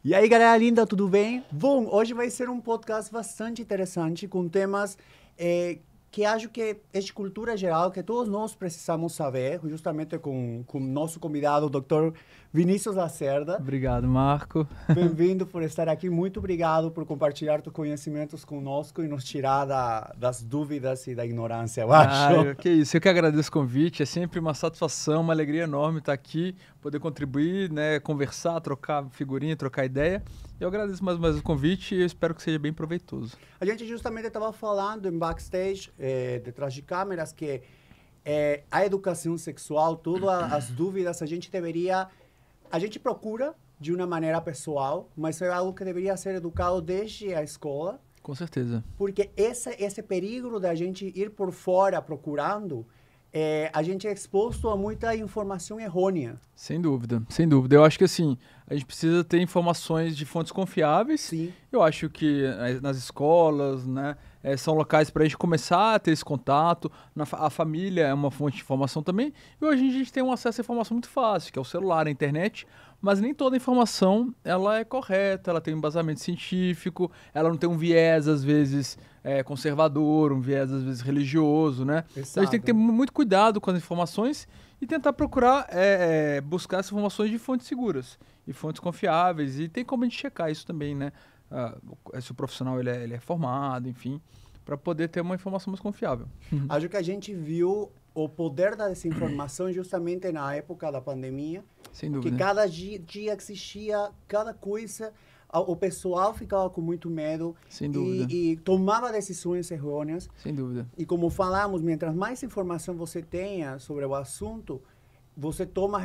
E aí, galera linda, tudo bem? Bom, hoje vai ser um podcast bastante interessante com temas que acho que é de cultura geral, que todos nós precisamos saber, justamente com o nosso convidado, o Dr. Vinícius Lacerda. Obrigado, Marco. Bem-vindo por estar aqui. Muito obrigado por compartilhar teus conhecimentos conosco e nos tirar das dúvidas e da ignorância, eu acho. Que isso, eu que agradeço o convite. É sempre uma satisfação, uma alegria enorme estar aqui, poder contribuir, né, conversar, trocar figurinha, trocar ideia. Eu agradeço mais uma vez o convite e eu espero que seja bem proveitoso. A gente justamente estava falando em backstage, detrás de câmeras, que a educação sexual, todas as dúvidas, a gente procura de uma maneira pessoal, mas é algo que deveria ser educado desde a escola. Com certeza. Porque esse perigo da gente ir por fora procurando, a gente é exposto a muita informação errônea. Sem dúvida, sem dúvida. Eu acho que assim, a gente precisa ter informações de fontes confiáveis. Sim. Eu acho que nas escolas, né, são locais para a gente começar a ter esse contato. A família é uma fonte de informação também. E hoje a gente tem um acesso à informação muito fácil, que é o celular, a internet. Mas nem toda informação ela é correta, ela tem um embasamento científico, ela não tem um viés, às vezes, conservador, um viés, às vezes, religioso, né? Então a gente tem que ter muito cuidado com as informações e tentar procurar buscar essas informações de fontes seguras e fontes confiáveis. E tem como a gente checar isso também, né? Se o profissional ele é formado, enfim, para poder ter uma informação mais confiável. Acho que a gente viu o poder da desinformação justamente na época da pandemia. Sem dúvida. Que cada dia existia cada coisa, o pessoal ficava com muito medo. Sem dúvida. E tomava decisões errôneas. Sem dúvida. E como falamos, mientras mais informação você tenha sobre o assunto, você toma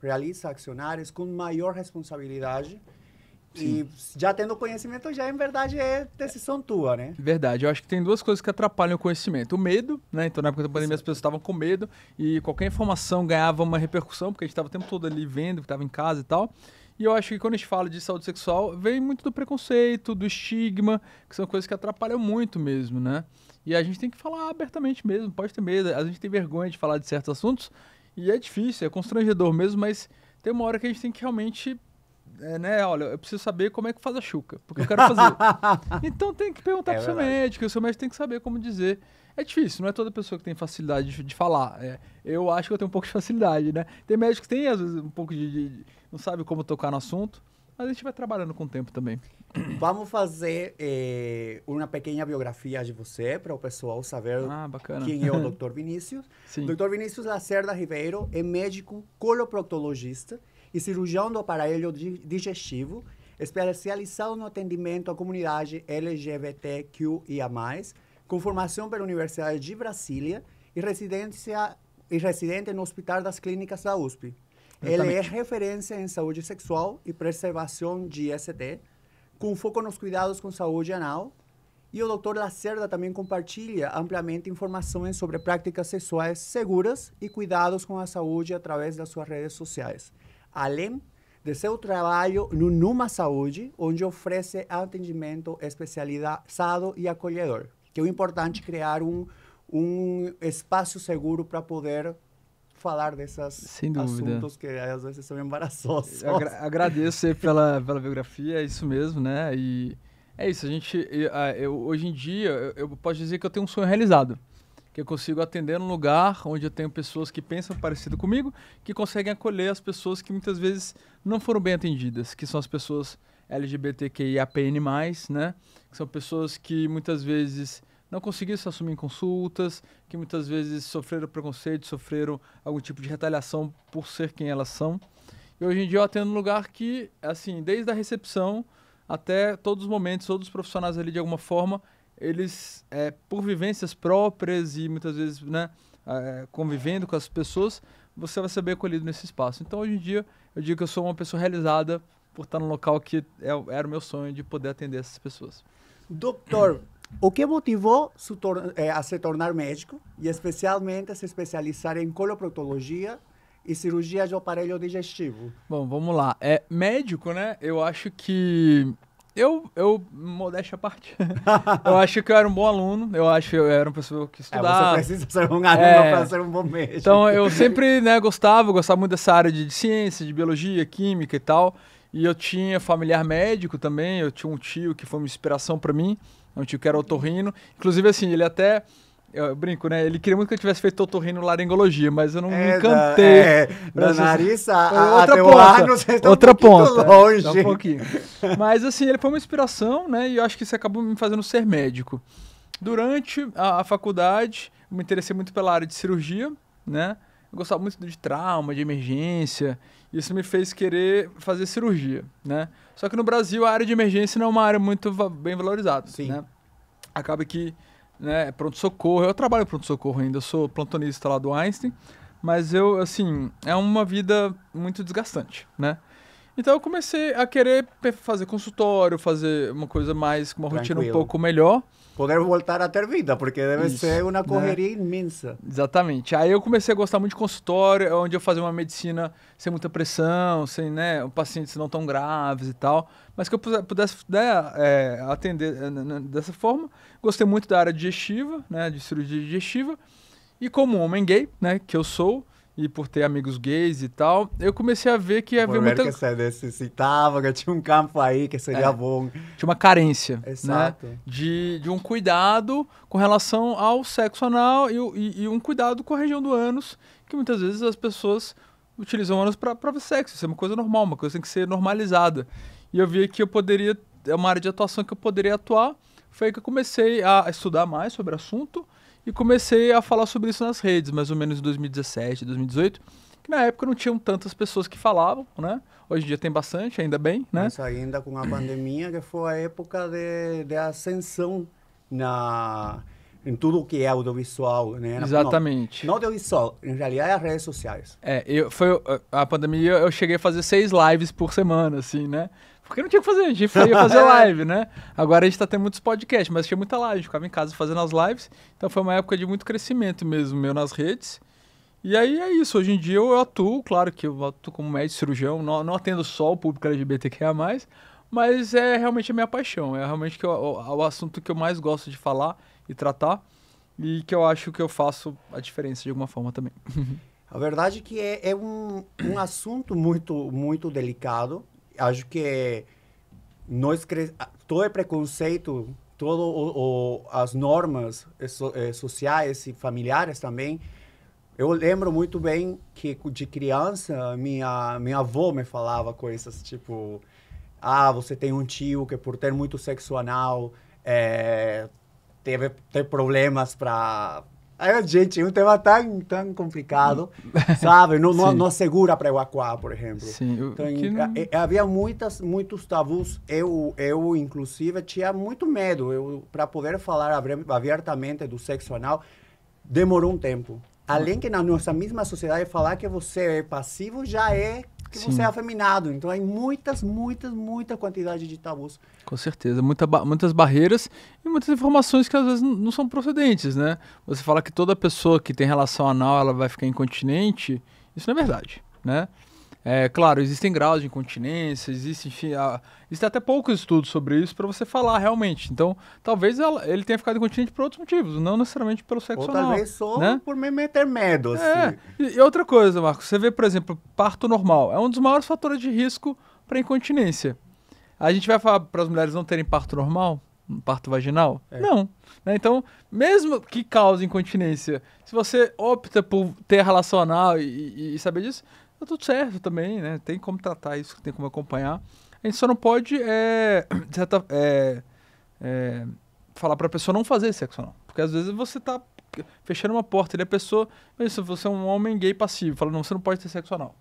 realiza acionários com maior responsabilidade. Sim. E já tendo conhecimento, já em verdade é decisão tua, né? Verdade. Eu acho que tem duas coisas que atrapalham o conhecimento. O medo, né? Então, na época da pandemia, as pessoas estavam com medo e qualquer informação ganhava uma repercussão, porque a gente estava o tempo todo ali vendo, que estava em casa e tal. E eu acho que quando a gente fala de saúde sexual, vem muito do preconceito, do estigma, que são coisas que atrapalham muito mesmo, né? E a gente tem que falar abertamente mesmo, pode ter medo. A gente tem vergonha de falar de certos assuntos e é difícil, é constrangedor mesmo, mas tem uma hora que a gente tem que realmente... olha, eu preciso saber como é que faz a chuca, porque eu quero fazer. Então tem que perguntar pro seu médico, o seu médico tem que saber como dizer. É difícil, não é toda pessoa que tem facilidade de falar. Eu acho que eu tenho um pouco de facilidade, né? Tem médicos que têm, às vezes, um pouco não sabe como tocar no assunto, mas a gente vai trabalhando com o tempo também. Vamos fazer uma pequena biografia de você, para o pessoal saber quem é o Dr. Vinícius. Sim. Dr. Vinícius Lacerda Ribeiro é médico coloproctologista e cirurgião do aparelho digestivo, especializado no atendimento à comunidade LGBTQIA+, com formação pela Universidade de Brasília e residente no Hospital das Clínicas da USP. Ele é referência em saúde sexual e preservação de IST, com foco nos cuidados com saúde anal. E o Dr. Lacerda também compartilha amplamente informações sobre práticas sexuais seguras e cuidados com a saúde através das suas redes sociais, além de seu trabalho no Numa Saúde, onde oferece atendimento especializado e acolhedor. Que é importante criar um espaço seguro para poder falar desses assuntos que às vezes são embaraçosos. Agradeço pela biografia, é isso mesmo, né? E é isso, hoje em dia, eu posso dizer que eu tenho um sonho realizado. Que eu consigo atender num lugar onde eu tenho pessoas que pensam parecido comigo, que conseguem acolher as pessoas que muitas vezes não foram bem atendidas, que são as pessoas LGBTQIAPN+, né? Que são pessoas que muitas vezes não conseguiram se assumir em consultas, que muitas vezes sofreram preconceito, sofreram algum tipo de retaliação por ser quem elas são. E hoje em dia eu atendo num lugar que, assim, desde a recepção até todos os momentos, todos os profissionais ali de alguma forma, eles, por vivências próprias e muitas vezes, né, convivendo com as pessoas, você vai ser bem acolhido nesse espaço. Então, hoje em dia, eu digo que eu sou uma pessoa realizada por estar num local que era o meu sonho de poder atender essas pessoas. Doutor, o que motivou a se tornar médico e especialmente a se especializar em coloproctologia e cirurgia de aparelho digestivo? Bom, vamos lá. Médico, né, eu acho que modéstia à parte, eu acho que eu era um bom aluno, eu acho que eu era uma pessoa que estudava. Você precisa ser um aluno para ser um bom médico. Então, eu sempre, né, gostava muito dessa área de ciência, de biologia, química e tal. E eu tinha familiar médico também, eu tinha um tio que foi uma inspiração para mim, um tio que era otorrino. Inclusive, assim, ele até... Eu brinco, né? Ele queria muito que eu tivesse feito otorrino laringologia, mas eu não me encantei. Da nariz outra ponta. Outra ponta. Longe. Tá um pouquinho. Mas, assim, ele foi uma inspiração, né? E eu acho que isso acabou me fazendo ser médico. Durante a faculdade, eu me interessei muito pela área de cirurgia, né? Eu gostava muito de trauma, de emergência. Isso me fez querer fazer cirurgia, né? Só que no Brasil, a área de emergência não é uma área muito bem valorizada, Sim. né? Acaba que... né, pronto-socorro, eu trabalho em pronto-socorro ainda, eu sou plantonista lá do Einstein, mas eu, assim, é uma vida muito desgastante, né? Então eu comecei a querer fazer consultório, fazer uma coisa mais, com uma rotina um pouco melhor. Poder voltar a ter vida, porque deve ser uma correria imensa. Exatamente. Aí eu comecei a gostar muito de consultório, onde eu fazia uma medicina sem muita pressão, sem, né, pacientes não tão graves e tal, mas que eu pudesse, né, atender dessa forma. Gostei muito da área digestiva, né, de cirurgia digestiva, e como homem gay, né, que eu sou, e por ter amigos gays e tal, eu comecei a ver que havia muita... que você necessitava, que tinha um campo aí que seria bom. Tinha uma carência, exato, né? De um cuidado com relação ao sexo anal e um cuidado com a região do ânus, que muitas vezes as pessoas utilizam o ânus para sexo. Isso é uma coisa normal, uma coisa que tem que ser normalizada. E eu vi que eu poderia... É uma área de atuação que eu poderia atuar. Foi aí que eu comecei a estudar mais sobre o assunto e comecei a falar sobre isso nas redes, mais ou menos em 2017, 2018, que na época não tinham tantas pessoas que falavam, né? Hoje em dia tem bastante, ainda bem, né? Mas ainda com a pandemia, que foi a época de ascensão em tudo que é audiovisual, né? Exatamente. Não audiovisual, em realidade as redes sociais. A pandemia, eu cheguei a fazer 6 lives por semana, assim, né? Porque não tinha o que fazer, a gente ia fazer live, né? Agora a gente tá tendo muitos podcasts, mas tinha muita live, a gente ficava em casa fazendo as lives. Então foi uma época de muito crescimento mesmo, meu, nas redes. E aí é isso, hoje em dia eu atuo, claro que eu atuo como médico cirurgião, não atendo só o público LGBTQIA+, mas é realmente a minha paixão, é realmente o assunto que eu mais gosto de falar e tratar, e que eu acho que eu faço a diferença de alguma forma também. A verdade é que é um assunto muito, muito delicado. Acho que todo o preconceito, todas as normas sociais e familiares também. Eu lembro muito bem que de criança minha avó me falava coisas tipo: você tem um tio que por ter muito sexo anal teve problemas para... Aí, gente, é um tema tão complicado, sabe? Não assegura para evacuar, por exemplo. Sim, então, havia muitos tabus. Eu, inclusive, tinha muito medo. Para poder falar abertamente do sexo anal, demorou um tempo. Além que na nossa mesma sociedade, falar que você é passivo já é que você é afeminado. Então, há muita quantidade de tabus. Com certeza. Muitas barreiras e muitas informações que às vezes não são procedentes, né? Você fala que toda pessoa que tem relação anal, ela vai ficar incontinente. Isso não é verdade, né? Claro, existem graus de incontinência, existem até poucos estudos sobre isso para você falar realmente. Então, talvez ele tenha ficado incontinente por outros motivos, não necessariamente pelo sexo anal. Ou talvez só, né, por me meter medo. Assim. E outra coisa, Marcos, você vê, por exemplo, parto normal. É um dos maiores fatores de risco para incontinência. A gente vai falar para as mulheres não terem parto normal? Parto vaginal? Não. Né? Então, mesmo que cause incontinência, se você opta por ter relação anal e saber disso, tá tudo certo também, né? Tem como tratar isso, tem como acompanhar. A gente só não pode falar pra pessoa não fazer sexo anal. Porque às vezes você tá fechando uma porta e a pessoa... Se você é um homem gay passivo, fala, não, você não pode ter sexo anal.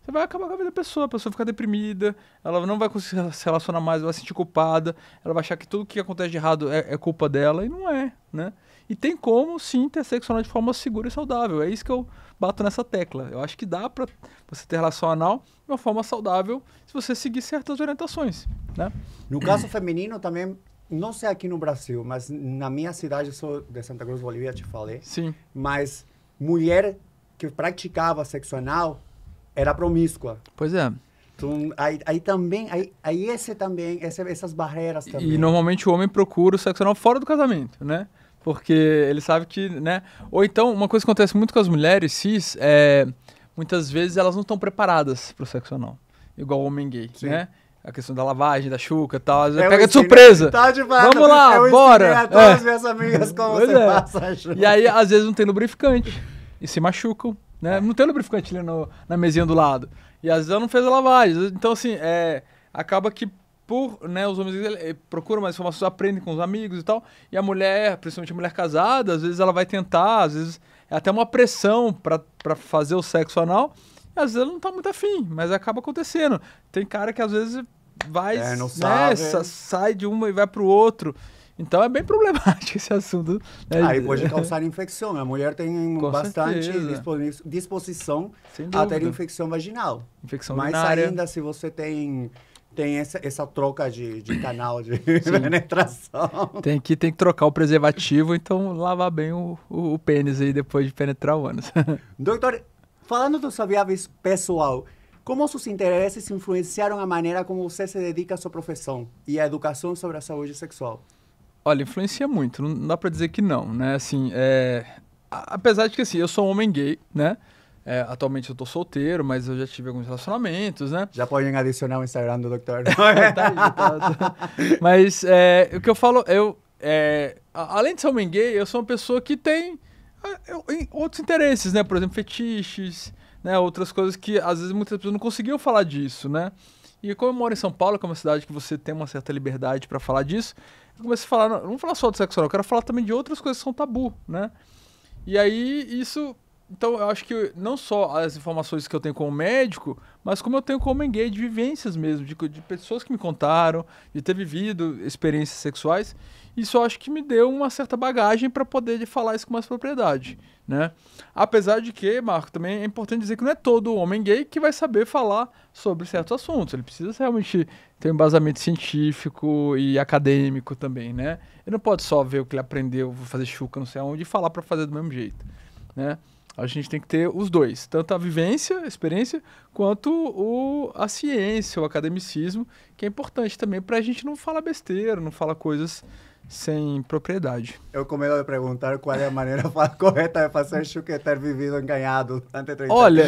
Você vai acabar com a vida da pessoa, a pessoa fica deprimida, ela não vai conseguir se relacionar mais, ela vai se sentir culpada, ela vai achar que tudo que acontece de errado é culpa dela, e não é, né? E tem como, sim, ter sexo anal de forma segura e saudável. É isso que eu bato nessa tecla. Eu acho que dá pra você ter relação anal de uma forma saudável se você seguir certas orientações, né? No caso feminino também, não sei aqui no Brasil, mas na minha cidade, eu sou de Santa Cruz, Bolívia, te falei. Sim. Mas mulher que praticava sexo anal era promíscua. Pois é. Então, essas barreiras também. E normalmente o homem procura o sexo anal fora do casamento, né? Porque ele sabe que, né? Ou então, uma coisa que acontece muito com as mulheres cis muitas vezes elas não estão preparadas para o sexo anal, igual o homem gay, Sim. né? A questão da lavagem, da chuca e tal, às vezes Eu pega de ensinei- surpresa. Tá de fato, Vamos lá, eu bora! ensinei a todas as minhas amigas como Pois você é. passa a chuca. E aí, às vezes, não tem lubrificante e se machucam, né? Não tem lubrificante ali na mesinha do lado. E às vezes ela não fez a lavagem. Então, assim, acaba que né, os homens procuram mais informações, aprendem com os amigos e tal. E a mulher, principalmente a mulher casada, às vezes ela vai tentar, às vezes é até uma pressão pra fazer o sexo anal. E às vezes ela não tá muito afim, mas acaba acontecendo. Tem cara que às vezes vai, não né, sabe. sai de uma e vai pro outro. Então é bem problemático esse assunto. Né? Aí pode causar infecção. A mulher tem Com bastante certeza. disposição Sem a ter dúvida. infecção vaginal. Infecção Mais urinária. ainda se você tem essa troca de canal de penetração. Tem que trocar o preservativo, então lavar bem o pênis aí depois de penetrar o ânus. Doutor, falando da sua vida pessoal, como seus interesses influenciaram a maneira como você se dedica à sua profissão e à educação sobre a saúde sexual? Olha, influencia muito, não dá pra dizer que não, né? Assim, apesar de que, assim, eu sou um homem gay, né? Atualmente eu tô solteiro, mas eu já tive alguns relacionamentos, né? Já podem adicionar o Instagram do doutor. Tá. Mas o que eu falo, além de ser homem gay, eu sou uma pessoa que tem outros interesses, né? Por exemplo, fetiches, né? Outras coisas que às vezes muitas pessoas não conseguiam falar disso, né? E como eu moro em São Paulo, que é uma cidade que você tem uma certa liberdade pra falar disso, eu comecei a falar, não vou falar só do sexo oral, eu quero falar também de outras coisas que são tabu, né? E aí isso... Então, eu acho que não só as informações que eu tenho como médico, mas como eu tenho como homem gay, de vivências mesmo, de pessoas que me contaram, de ter vivido experiências sexuais. Isso eu acho que me deu uma certa bagagem para poder falar isso com mais propriedade, né? Apesar de que, Marco, também é importante dizer que não é todo homem gay que vai saber falar sobre certos assuntos. Ele precisa realmente ter um embasamento científico e acadêmico também, né? Ele não pode só ver o que ele aprendeu, vou fazer chuca, não sei aonde, e falar para fazer do mesmo jeito, né? A gente tem que ter os dois, tanto a vivência, a experiência, quanto a ciência, o academicismo, que é importante também para a gente não falar besteira, não falar coisas sem propriedade. Eu com medo de perguntar qual é a maneira correta de fazer chuca e ter vivido enganado durante 30 Olha,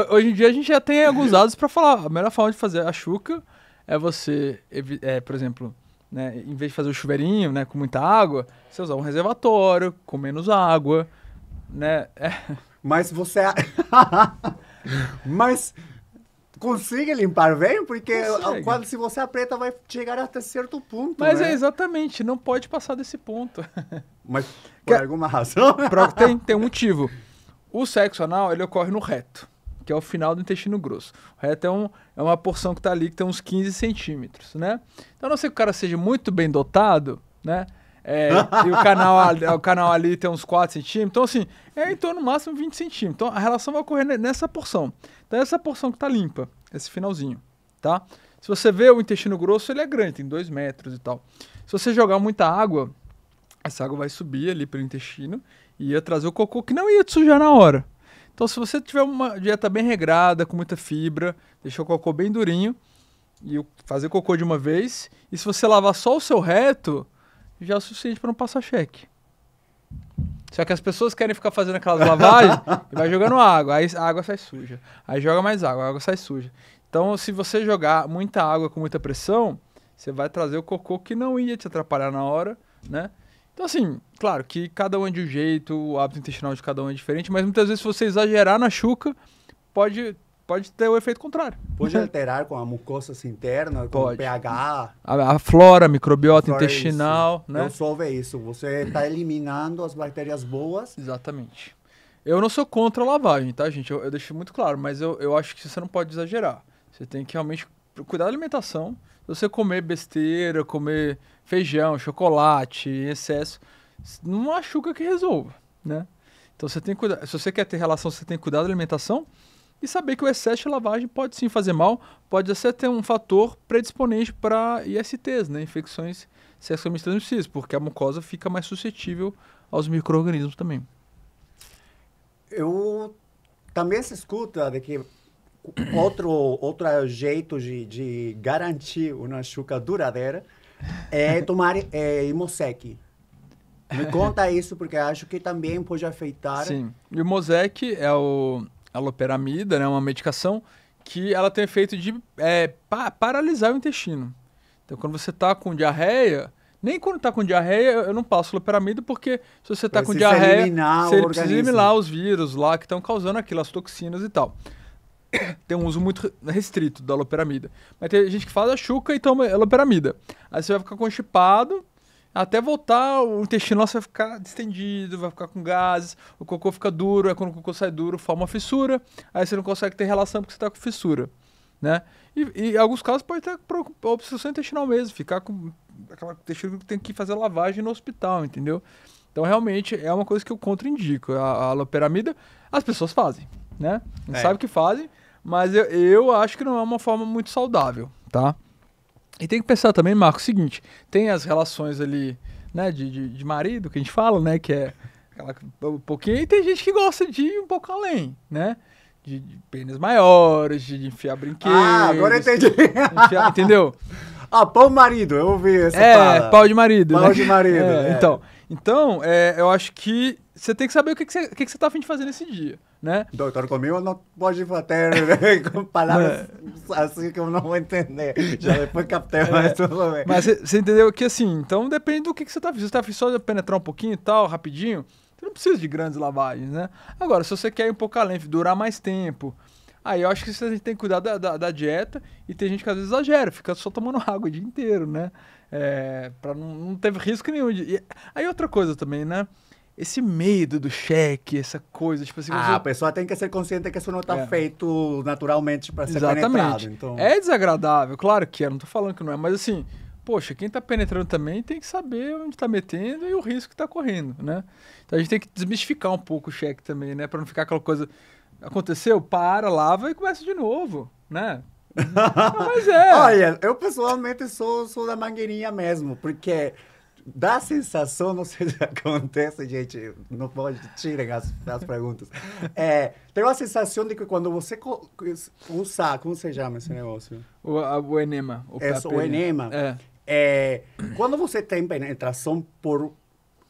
hoje em dia a gente já tem alguns dados para falar. A melhor forma de fazer a chuca é você, por exemplo, né, em vez de fazer o chuveirinho, né, com muita água, você usar um reservatório com menos água, né? Mas você... Mas consegue limpar bem? Porque Consegue. se você aperta, vai chegar até certo ponto, Mas né? exatamente, não pode passar desse ponto. Mas por alguma razão... Tem um motivo. O sexo anal, ele ocorre no reto, que é o final do intestino grosso. O reto é uma porção que está ali, que tem uns 15 centímetros, né? Então, a não ser que o cara seja muito bem dotado, né? E o canal ali tem uns 4 centímetros. Então, assim, é em torno no máximo 20 centímetros. Então, a relação vai ocorrer nessa porção. Então, essa porção que tá limpa, esse finalzinho, tá? Se você vê o intestino grosso, ele é grande, tem 2 metros e tal. Se você jogar muita água, essa água vai subir ali pelo intestino e ia trazer o cocô que não ia te sujar na hora. Então, se você tiver uma dieta bem regrada, com muita fibra, deixar o cocô bem durinho e fazer cocô de uma vez, e se você lavar só o seu reto, já é o suficiente para não passar cheque. Só que as pessoas querem ficar fazendo aquelas lavagens e vai jogando água, aí a água sai suja. Aí joga mais água, a água sai suja. Então, se você jogar muita água com muita pressão, você vai trazer o cocô que não ia te atrapalhar na hora, né? Então, assim, claro que cada um é de um jeito, o hábito intestinal de cada um é diferente, mas muitas vezes se você exagerar na chuca, pode ter o efeito contrário. Pode alterar com a mucosa interna, com Pode. o pH. A flora, a microbiota Flora, intestinal, isso. né? Eu soube isso. Você está eliminando as bactérias boas. Exatamente. Eu não sou contra a lavagem, tá, gente? Eu deixo muito claro, mas eu acho que você não pode exagerar. Você tem que realmente cuidar da alimentação. Se você comer besteira, comer feijão, chocolate em excesso, não machuca que resolva, né? Então você tem que cuidar. Se você quer ter relação, você tem que cuidar da alimentação e saber que o excesso de lavagem pode sim fazer mal, pode até ter um fator predisponente para ISTs, né? Infecções sexualmente transmissíveis, porque a mucosa fica mais suscetível aos micro-organismos também. Eu também se escuta de que outro jeito de garantir uma chuca duradoura é tomar Imosec. Me conta isso, porque acho que também pode afetar. Sim. E o Imosec é a loperamida, né? Uma medicação que ela tem efeito de paralisar o intestino. Então, quando você está com diarreia, nem quando está com diarreia eu não passo loperamida, porque se você está com diarreia, você precisa eliminar os vírus lá que estão causando aquilo, as toxinas e tal. Tem um uso muito restrito da loperamida. Mas tem gente que faz a chuca e toma a loperamida. Aí você vai ficar constipado, até voltar, o intestino vai ficar distendido, vai ficar com gases, o cocô fica duro, aí quando o cocô sai duro, forma uma fissura, aí você não consegue ter relação porque você está com fissura, né? E em alguns casos pode ter obstrução intestinal mesmo, ficar com aquela intestino que tem que fazer lavagem no hospital, entendeu? Então, realmente, é uma coisa que eu contraindico. A loperamida, as pessoas fazem, né? Não sabe o que fazem, mas eu acho que não é uma forma muito saudável, tá? E tem que pensar também, Marco, o seguinte, tem as relações ali, né, de marido, que a gente fala, né, que é aquela, um pouquinho, e tem gente que gosta de ir um pouco além, né, de pênis maiores, de enfiar brinquedos. Ah, agora eu entendi. Entendeu? Ah, pau marido, eu ouvi essa fala. Pau de marido. Pau né? de marido. Então, eu acho que você tem que saber o que você tá a fim de fazer nesse dia, né? Doutor, comigo não pode ter com palavras assim que eu não vou entender. Já depois captei, mas tudo bem. Mas você entendeu que assim, então depende do que você tá afim. Se você tá afim só de penetrar um pouquinho e tal, rapidinho, você não precisa de grandes lavagens, né? Agora, se você quer ir um pouco além, durar mais tempo, aí eu acho que você tem que cuidar da dieta, e tem gente que às vezes exagera, fica só tomando água o dia inteiro, né? Pra não ter risco nenhum. Aí outra coisa também, né? Esse medo do cheque, essa coisa, tipo assim... A pessoa tem que ser consciente que isso não está feito naturalmente para ser penetrado. Então... É desagradável, claro que é, não tô falando que não é, mas assim, poxa, quem tá penetrando também tem que saber onde tá metendo e o risco que tá correndo, né? Então a gente tem que desmistificar um pouco o cheque também, né? Pra não ficar aquela coisa... Aconteceu? Para, lava e começa de novo, né? Mas Olha, eu pessoalmente sou da mangueirinha mesmo, porque dá a sensação, não sei se acontece, gente, não pode, tirem as perguntas. Tem uma sensação de que quando você usa, como se chama esse negócio? O enema. O enema. Quando você tem penetração por...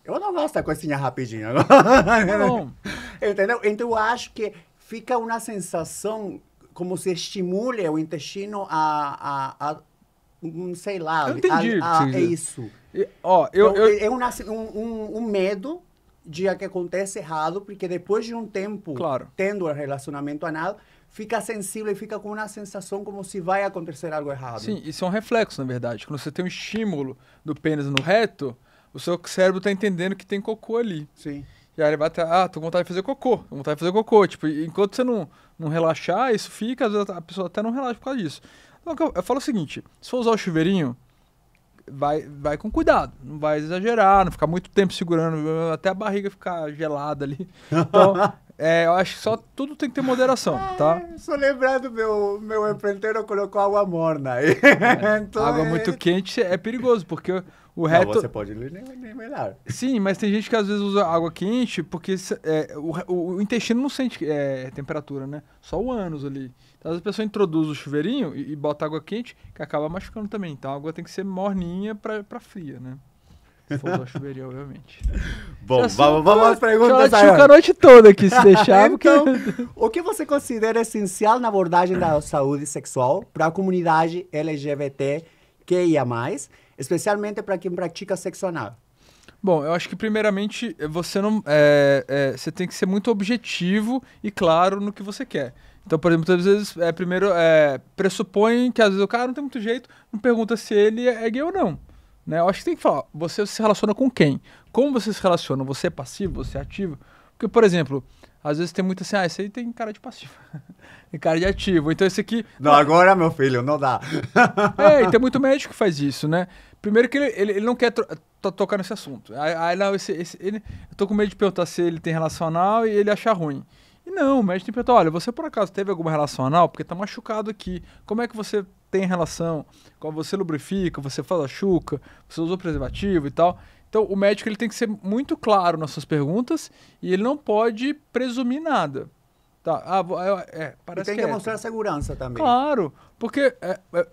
Eu não gosto da coisinha rapidinha. Não. Entendeu? Então eu acho que fica uma sensação como se estimule o intestino sei lá, eu entendi, é isso. Então, é um medo de que aconteça errado, porque depois de um tempo, tendo um relacionamento anal, fica sensível e fica com uma sensação como se vai acontecer algo errado. Sim, isso é um reflexo, na verdade. Quando você tem um estímulo do pênis no reto, o seu cérebro está entendendo que tem cocô ali. Sim. E aí ele vai tô com vontade de fazer cocô, tô com vontade de fazer cocô. Tipo, enquanto você não relaxar, isso fica, às vezes a pessoa até não relaxa por causa disso. Então, eu falo o seguinte, se for usar o chuveirinho, vai com cuidado, não vai exagerar, não ficar muito tempo segurando, até a barriga ficar gelada ali. Então, eu acho que só tudo tem que ter moderação, tá? Só lembrando, meu empreiteiro colocou água morna aí. Então, água muito quente é perigoso, porque o reto... Não, você pode nem melhor. Sim, mas tem gente que às vezes usa água quente porque o intestino não sente temperatura, né? Só o ânus ali. Então, a pessoa introduz o chuveirinho e bota água quente, que acaba machucando também. Então, a água tem que ser morninha pra fria, né? Se for usar o chuveirinho, obviamente. Bom, vamos às perguntas aí. A noite toda aqui, se deixar. Então, o que você considera essencial na abordagem da saúde sexual para a comunidade LGBTQIA+, especialmente para quem pratica sexo anal? Bom, eu acho que primeiramente você não, você tem que ser muito objetivo e claro no que você quer. Então, por exemplo, muitas vezes, primeiro, pressupõe que às vezes o cara não tem muito jeito, não pergunta se ele é gay ou não. Né? Eu acho que tem que falar, você se relaciona com quem? Como você se relaciona? Você é passivo? Você é ativo? Porque, por exemplo, às vezes tem muito assim, esse aí tem cara de passivo, tem cara de ativo. Então esse aqui... Não, agora, meu filho, não dá. E tem muito médico que faz isso, né? Primeiro que ele não quer tocar nesse assunto. Aí não, eu tô com medo de perguntar se ele tem relação anal e ele achar ruim. E não, o médico tem que perguntar, olha, você por acaso teve alguma relação anal? Porque tá machucado aqui. Como é que você tem relação? Como você lubrifica, você faz a chuca, você usa o preservativo e tal. Então, o médico ele tem que ser muito claro nas suas perguntas e ele não pode presumir nada. Tá, E parece tem que que é mostrar hétero. segurança também. Claro, porque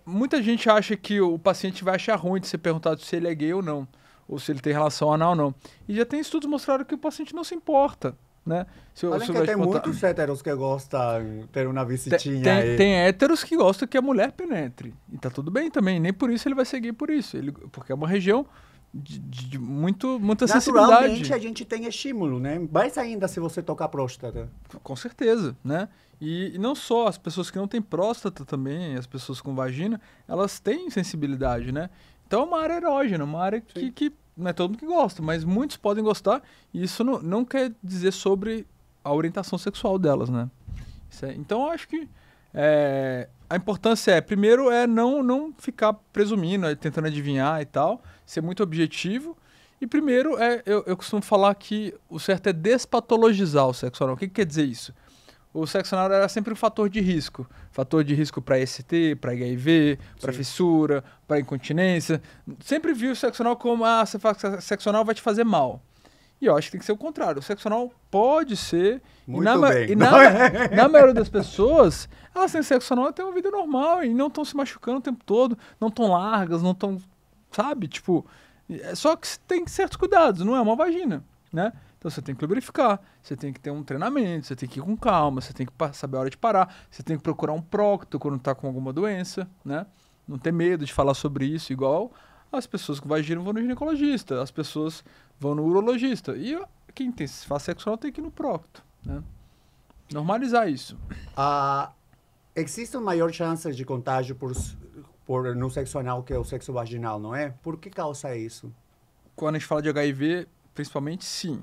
muita gente acha que o paciente vai achar ruim de ser perguntado se ele é gay ou não, ou se ele tem relação anal ou não. E já tem estudos mostrando que o paciente não se importa, né? Além Se que vai te tem perguntar- muitos héteros que gostam de ter uma visitinha tem, aí. tem héteros que gostam que a mulher penetre. E tá tudo bem também. Nem por isso ele vai seguir por isso. Porque é uma região de muita Naturalmente, sensibilidade. a gente tem estímulo, né? Mais ainda se você tocar a próstata. Com certeza, né? E não só, as pessoas que não têm próstata também, as pessoas com vagina, elas têm sensibilidade, né? Então é uma área erógena, uma área que não é todo mundo que gosta, mas muitos podem gostar, e isso não quer dizer sobre a orientação sexual delas, né? Então eu acho que a importância primeiro, não ficar presumindo, tentando adivinhar e tal, ser muito objetivo. E primeiro, eu costumo falar que o certo é despatologizar o sexo anal. O que quer dizer isso? O sexo anal era sempre um fator de risco. Fator de risco para ST, para HIV, para fissura, para incontinência. Sempre viu o sexo anal como, você faz sexo anal vai te fazer mal. E eu acho que tem que ser o contrário. O sexo anal pode ser... Muito bem. Na maioria das pessoas, elas têm sexo anal e têm uma vida normal e não estão se machucando o tempo todo, não estão largas, não estão... Sabe? Tipo... Só que tem certos cuidados, não é uma vagina, né? Então você tem que lubrificar, você tem que ter um treinamento, você tem que ir com calma, você tem que saber a hora de parar, você tem que procurar um procto quando está com alguma doença, né? Não ter medo de falar sobre isso, igual as pessoas com vagina vão no ginecologista, as pessoas vão no urologista. E quem faz sexo anal tem que ir no procto, né? Normalizar isso. Existe maior chance de contágio no sexo anal que o sexo vaginal, não é? Por que causa isso? Quando a gente fala de HIV, principalmente, sim.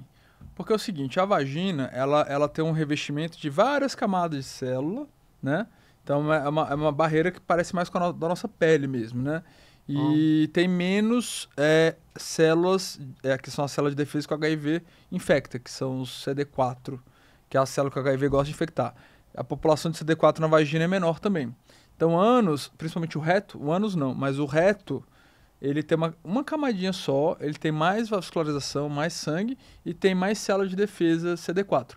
Porque é o seguinte, a vagina, ela tem um revestimento de várias camadas de célula, né? Então é uma barreira que parece mais com da nossa pele mesmo, né? E tem menos células, que são as células de defesa que o HIV infecta, que são os CD4, que é a célula que o HIV gosta de infectar. A população de CD4 na vagina é menor também. Então, ânus, principalmente o ânus não, mas o reto, ele tem uma camadinha só, ele tem mais vascularização, mais sangue e tem mais células de defesa CD4.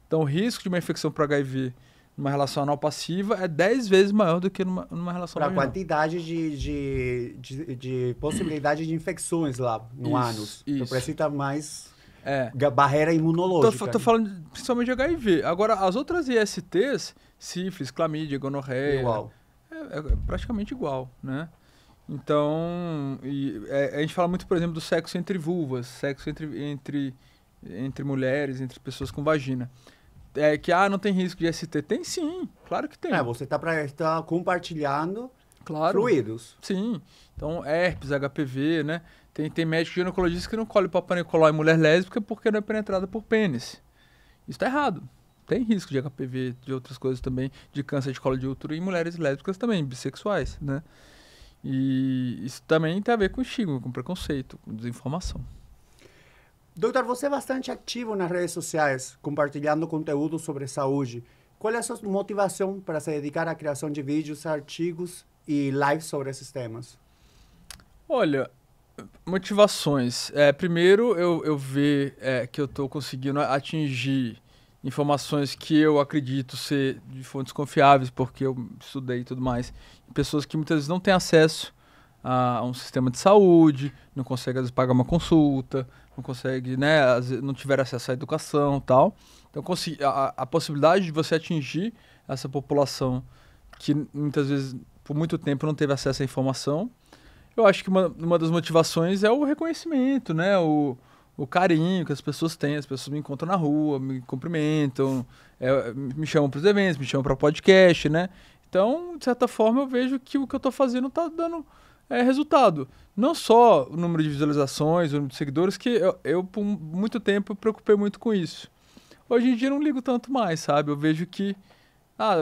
Então, o risco de uma infecção por HIV numa relação anal passiva é 10 vezes maior do que numa relação Para a vaginal. quantidade de possibilidade de infecções lá no ânus. Então, precisa mais barreira imunológica. Tô falando principalmente de HIV. Agora, as outras ISTs, sífilis, clamídia, gonorreia... Igual. É praticamente igual, né? Então, a gente fala muito, por exemplo, do sexo entre vulvas, sexo entre mulheres, entre pessoas com vagina. Que não tem risco de ST. Tem sim, claro que tem. Você está compartilhando claro. fluidos. Sim. Então, herpes, HPV, né? Tem médico ginecologista que não colhe Papa Nicolau em mulher lésbica porque não é penetrada por pênis. Isso tá errado. Tem risco de HPV, de outras coisas também, de câncer de colo de útero em mulheres lésbicas também, bissexuais, né? E isso também tem a ver com estigma, com preconceito, com desinformação. Doutor, você é bastante ativo nas redes sociais, compartilhando conteúdo sobre saúde. Qual é a sua motivação para se dedicar à criação de vídeos, artigos e lives sobre esses temas? Olha, motivações. Primeiro, eu ver que eu estou conseguindo atingir informações que eu acredito ser de fontes confiáveis, porque eu estudei e tudo mais, pessoas que muitas vezes não têm acesso a um sistema de saúde, não conseguem, às vezes, pagar uma consulta, não conseguem, né, às vezes, não tiver acesso à educação e tal. Então, a possibilidade de você atingir essa população que muitas vezes, por muito tempo, não teve acesso à informação, eu acho que uma das motivações é o reconhecimento, né, o carinho que as pessoas têm, as pessoas me encontram na rua, me cumprimentam, me chamam para os eventos, me chamam para podcast, né? Então, de certa forma, eu vejo que o que eu estou fazendo está dando resultado. Não só o número de visualizações, o número de seguidores, que eu por muito tempo, preocupei muito com isso. Hoje em dia, eu não ligo tanto mais, sabe? Eu vejo que,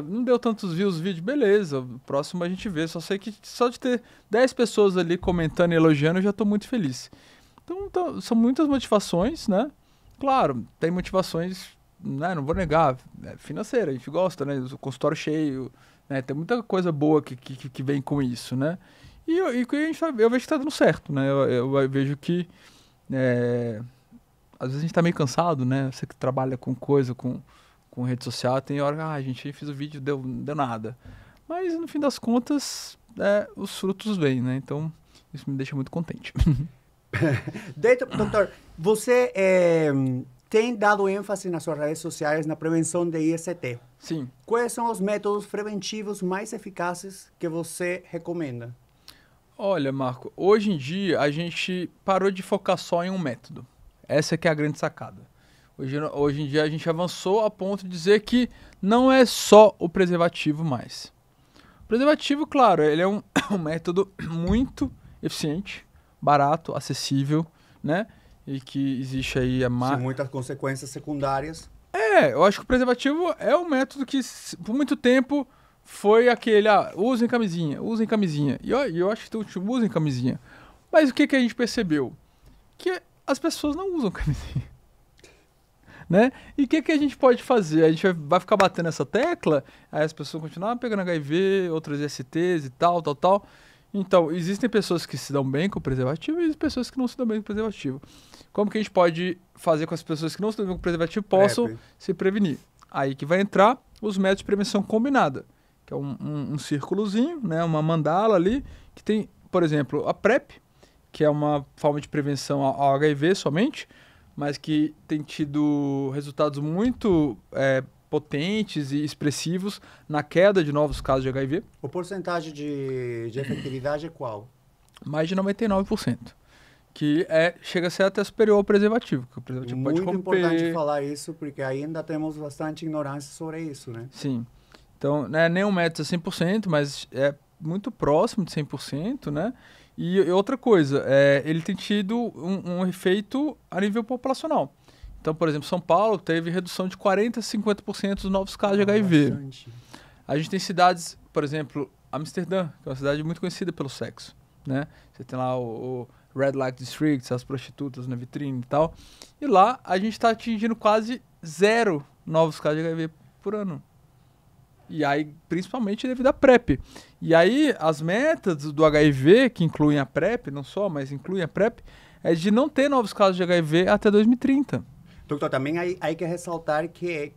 não deu tantos views o vídeo, beleza, o próximo a gente vê. Só sei que só de ter 10 pessoas ali comentando e elogiando, eu já estou muito feliz. Então, são muitas motivações, né? Claro, tem motivações, né? Não vou negar, financeira, a gente gosta, né? O consultório cheio, né? Tem muita coisa boa que vem com isso, né? E eu vejo que está dando certo, né? Eu vejo que, às vezes a gente está meio cansado, né? Você que trabalha com coisa, com com rede social, tem hora que a gente fez o vídeo, não deu nada. Mas no fim das contas, os frutos vêm, né? Então isso me deixa muito contente. Doutor, você tem dado ênfase nas suas redes sociais na prevenção de IST. Sim. Quais são os métodos preventivos mais eficazes que você recomenda? Olha, Marco, hoje em dia a gente parou de focar só em um método. Essa que é a grande sacada. Hoje em dia a gente avançou a ponto de dizer que não é só o preservativo mais. O preservativo, claro, ele é um método muito eficiente, barato, acessível, né? E que existe aí Sem muitas consequências secundárias. Eu acho que o preservativo é um método que por muito tempo foi aquele, usem camisinha, usem camisinha. E eu acho que usem camisinha. Mas o que a gente percebeu? Que as pessoas não usam camisinha. Né? E o que a gente pode fazer? A gente vai ficar batendo essa tecla, aí as pessoas continuam pegando HIV, outras STs e tal. Então, existem pessoas que se dão bem com o preservativo e existem pessoas que não se dão bem com o preservativo. Como que a gente pode fazer com as pessoas que não se dão bem com o preservativo possam se prevenir? Aí que vai entrar os métodos de prevenção combinada, que é um círculozinho, né, uma mandala ali, que tem, por exemplo, a PrEP, que é uma forma de prevenção ao HIV somente, mas que tem tido resultados muito potentes e expressivos na queda de novos casos de HIV. O porcentagem de efetividade é qual? Mais de 99%. Que chega a ser até superior ao preservativo. Que o preservativo muito pode romper. Importante falar isso, porque ainda temos bastante ignorância sobre isso, né? Sim. Então, não é nem um método 100%, mas é muito próximo de 100%, né? E outra coisa, ele tem tido um efeito a nível populacional. Então, por exemplo, São Paulo teve redução de 40% a 50% dos novos casos de HIV. Bastante. A gente tem cidades, por exemplo, Amsterdã, que é uma cidade muito conhecida pelo sexo, né? Você tem lá o Red Light District, as prostitutas na vitrine e tal. E lá a gente está atingindo quase 0 novos casos de HIV por ano. E aí, principalmente devido à PrEP. E aí, as metas do HIV, que incluem a PrEP, não só, mas incluem a PrEP, é de não ter novos casos de HIV até 2030. Doutor, também hay que ressaltar que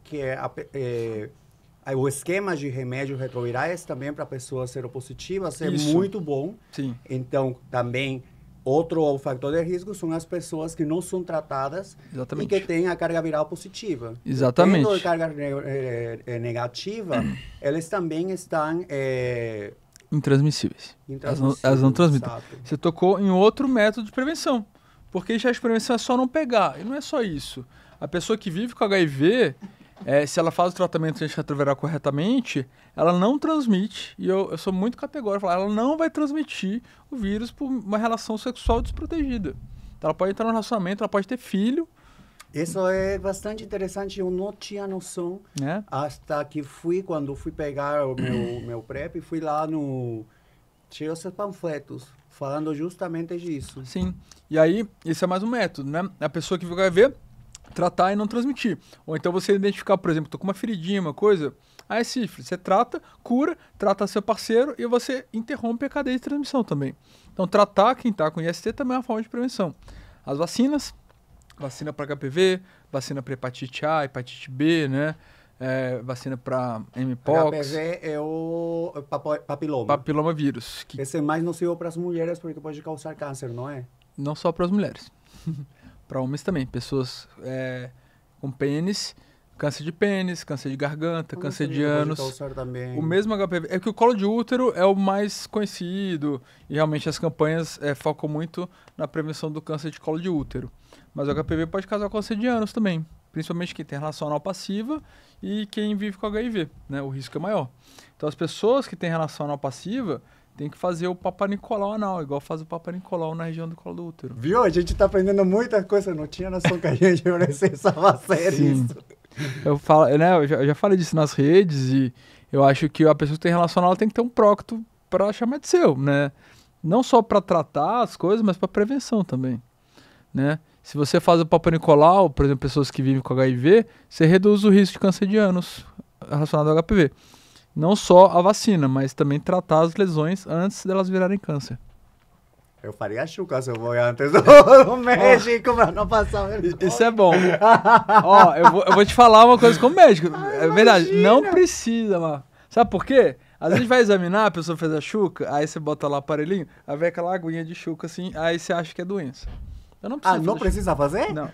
o esquema de remédios retrovirais também para pessoas seropositivas é muito bom. Sim. Então, também, outro fator de risco são as pessoas que não são tratadas. Exatamente. E que têm a carga viral positiva. Exatamente. Tendo a carga negativa, eles também estão... intransmissíveis. Elas não transmitem. Exato. Você tocou em outro método de prevenção. Porque já a prevenção é só não pegar. E não é só isso. A pessoa que vive com HIV, se ela faz o tratamento antirretroviral corretamente, ela não transmite, e eu sou muito categórico, ela não vai transmitir o vírus por uma relação sexual desprotegida. Então ela pode entrar no relacionamento, ela pode ter filho. Isso é bastante interessante, eu não tinha noção, hasta que quando fui pegar o meu PrEP, fui lá tinha esses panfletos, falando justamente disso. Sim, e aí, esse é mais um método, né? A pessoa que vive com HIV, tratar e não transmitir. Ou então você identificar, por exemplo, tô com uma feridinha, uma coisa, é sífilis. Você trata, cura, trata seu parceiro e você interrompe a cadeia de transmissão também. Então, tratar quem está com IST também é uma forma de prevenção. As vacinas, vacina para HPV, vacina para hepatite A, hepatite B, né? Vacina para mpox. HPV é o papiloma. Papilomavírus. Esse é mais nocivo para as mulheres porque pode causar câncer, não é? Não só para as mulheres. Para homens também. Pessoas com pênis, câncer de pênis, câncer de garganta, câncer de ânus. O mesmo HPV. É que o colo de útero é o mais conhecido e realmente as campanhas focam muito na prevenção do câncer de colo de útero. Mas o HPV pode causar câncer de ânus também. Principalmente quem tem relação anal passiva e quem vive com HIV, né? O risco é maior. Então as pessoas que têm relação anal passiva tem que fazer o Papa Nicolau anal, igual faz o Papa Nicolau na região do colo do útero. Viu? A gente tá aprendendo muita coisa. Não tinha noção que a gente precisava fazer isso. Eu já falei disso nas redes e eu acho que a pessoa que tem relação anal tem que ter um prócto para chamar de seu, né? Não só para tratar as coisas, mas para prevenção também, né? Se você faz o Papa Nicolau, por exemplo, pessoas que vivem com HIV, você reduz o risco de câncer de ânus relacionado ao HPV. Não só a vacina, mas também tratar as lesões antes delas virarem câncer. Eu faria chuca se eu vou antes do México pra não passar vergonha. Isso é bom. Ó, eu vou te falar uma coisa como médico. É verdade, não precisa, mano. Sabe por quê? Às vezes a gente vai examinar, a pessoa fez a chuca, aí você bota lá o aparelhinho, aí vem aquela aguinha de chuca assim, aí você acha que é doença. Eu não preciso não precisa fazer? Não.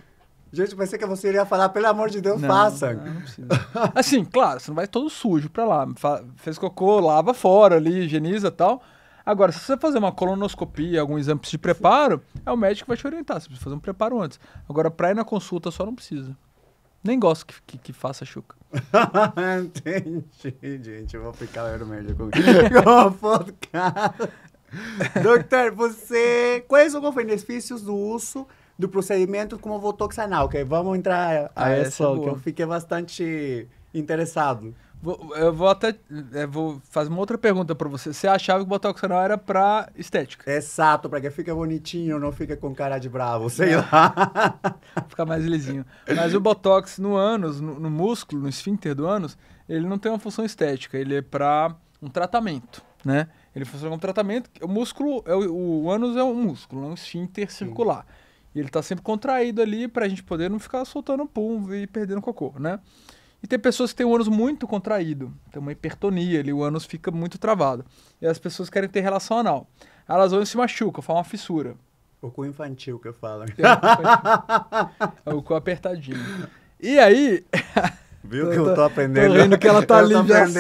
Gente, pensei que você iria falar, pelo amor de Deus, faça. Não precisa. Assim, claro, você não vai todo sujo pra lá. Fez cocô, lava fora ali, higieniza e tal. Agora, se você fazer uma colonoscopia, algum exame de preparo, é o médico que vai te orientar. Você precisa fazer um preparo antes. Agora, pra ir na consulta, só não precisa. Nem gosto que faça chuca. Entendi, gente. Eu vou ficar vermelho com o podcast. Doutor, quais são os benefícios do uso do procedimento como botox anal? Que vamos entrar a isso, que eu fiquei bastante interessado. Eu vou fazer uma outra pergunta pra você. Você achava que o botox anal era pra estética? Exato, para que fique bonitinho, não fique com cara de bravo, sei lá. Ficar mais lisinho. Mas o botox no ânus, no músculo, no esfíncter do ânus, ele não tem uma função estética, ele é pra um tratamento, né? Ele funciona como tratamento. O músculo, o ânus é um músculo, é um esfíncter circular. E ele tá sempre contraído ali pra gente poder não ficar soltando pum e perdendo cocô, né? E tem pessoas que têm o ânus muito contraído, tem uma hipertonia ali, o ânus fica muito travado. E as pessoas querem ter relação anal. Elas vão e se machucam, fazem uma fissura. O cu infantil que eu falo. É o cu apertadinho. E aí... Viu que eu tô aprendendo? Tô vendo que ela tá ali já assim.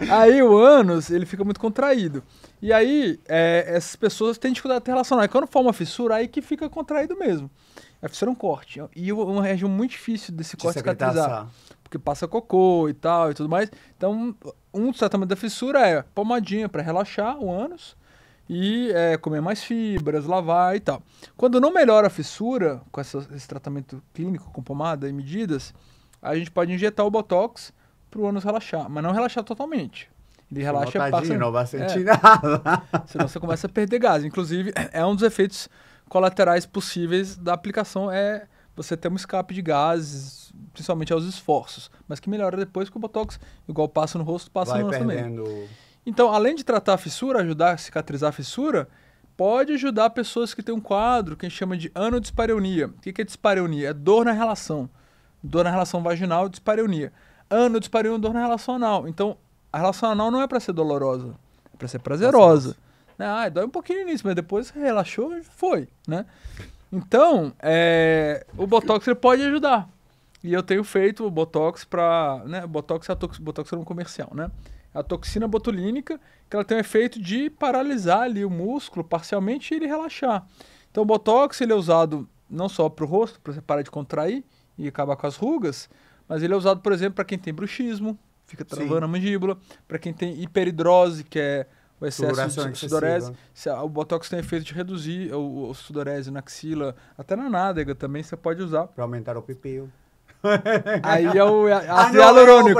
Aí o ânus, ele fica muito contraído. E aí, essas pessoas têm dificuldade de ter relação anal. E quando forma uma fissura, aí que fica contraído mesmo. A fissura é um corte. E uma região muito difícil desse corte cicatrizar. Porque passa cocô e tal e tudo mais. Então, um dos tratamentos da fissura é pomadinha para relaxar o ânus e comer mais fibras, lavar e tal. Quando não melhora a fissura, com esse tratamento clínico, com pomada e medidas, a gente pode injetar o botox para o ânus relaxar. Mas não relaxar totalmente. Ele relaxa e passa... Não vai sentir nada. Senão você começa a perder gás. Inclusive, é um dos efeitos colaterais possíveis da aplicação é você ter um escape de gases, principalmente aos esforços, mas que melhora depois que o botox, igual passa no rosto, passa no ânus também. Então, além de tratar a fissura, ajudar a cicatrizar a fissura, pode ajudar pessoas que têm um quadro que a gente chama de anodispareunia. O que é dispareunia? É dor na relação. Dor na relação vaginal e dispareunia. Anodispareunia é dor na relação anal. Então, a relação anal não é para ser dolorosa, é para ser prazerosa. Dói um pouquinho nisso, mas depois relaxou e foi, né? Então, o Botox ele pode ajudar. E eu tenho feito o Botox para... Né, Botox é um comercial, né? A toxina botulínica, que ela tem o efeito de paralisar ali o músculo parcialmente e ele relaxar. Então, o Botox ele é usado não só para o rosto, para você parar de contrair e acabar com as rugas, mas ele é usado, por exemplo, para quem tem bruxismo, fica travando a mandíbula, para quem tem hiperidrose, que é o excesso de sudorese. O Botox tem efeito de reduzir o sudorese na axila, até na nádega também você pode usar. Para aumentar o pipio. Aí é o ácido hialurônico.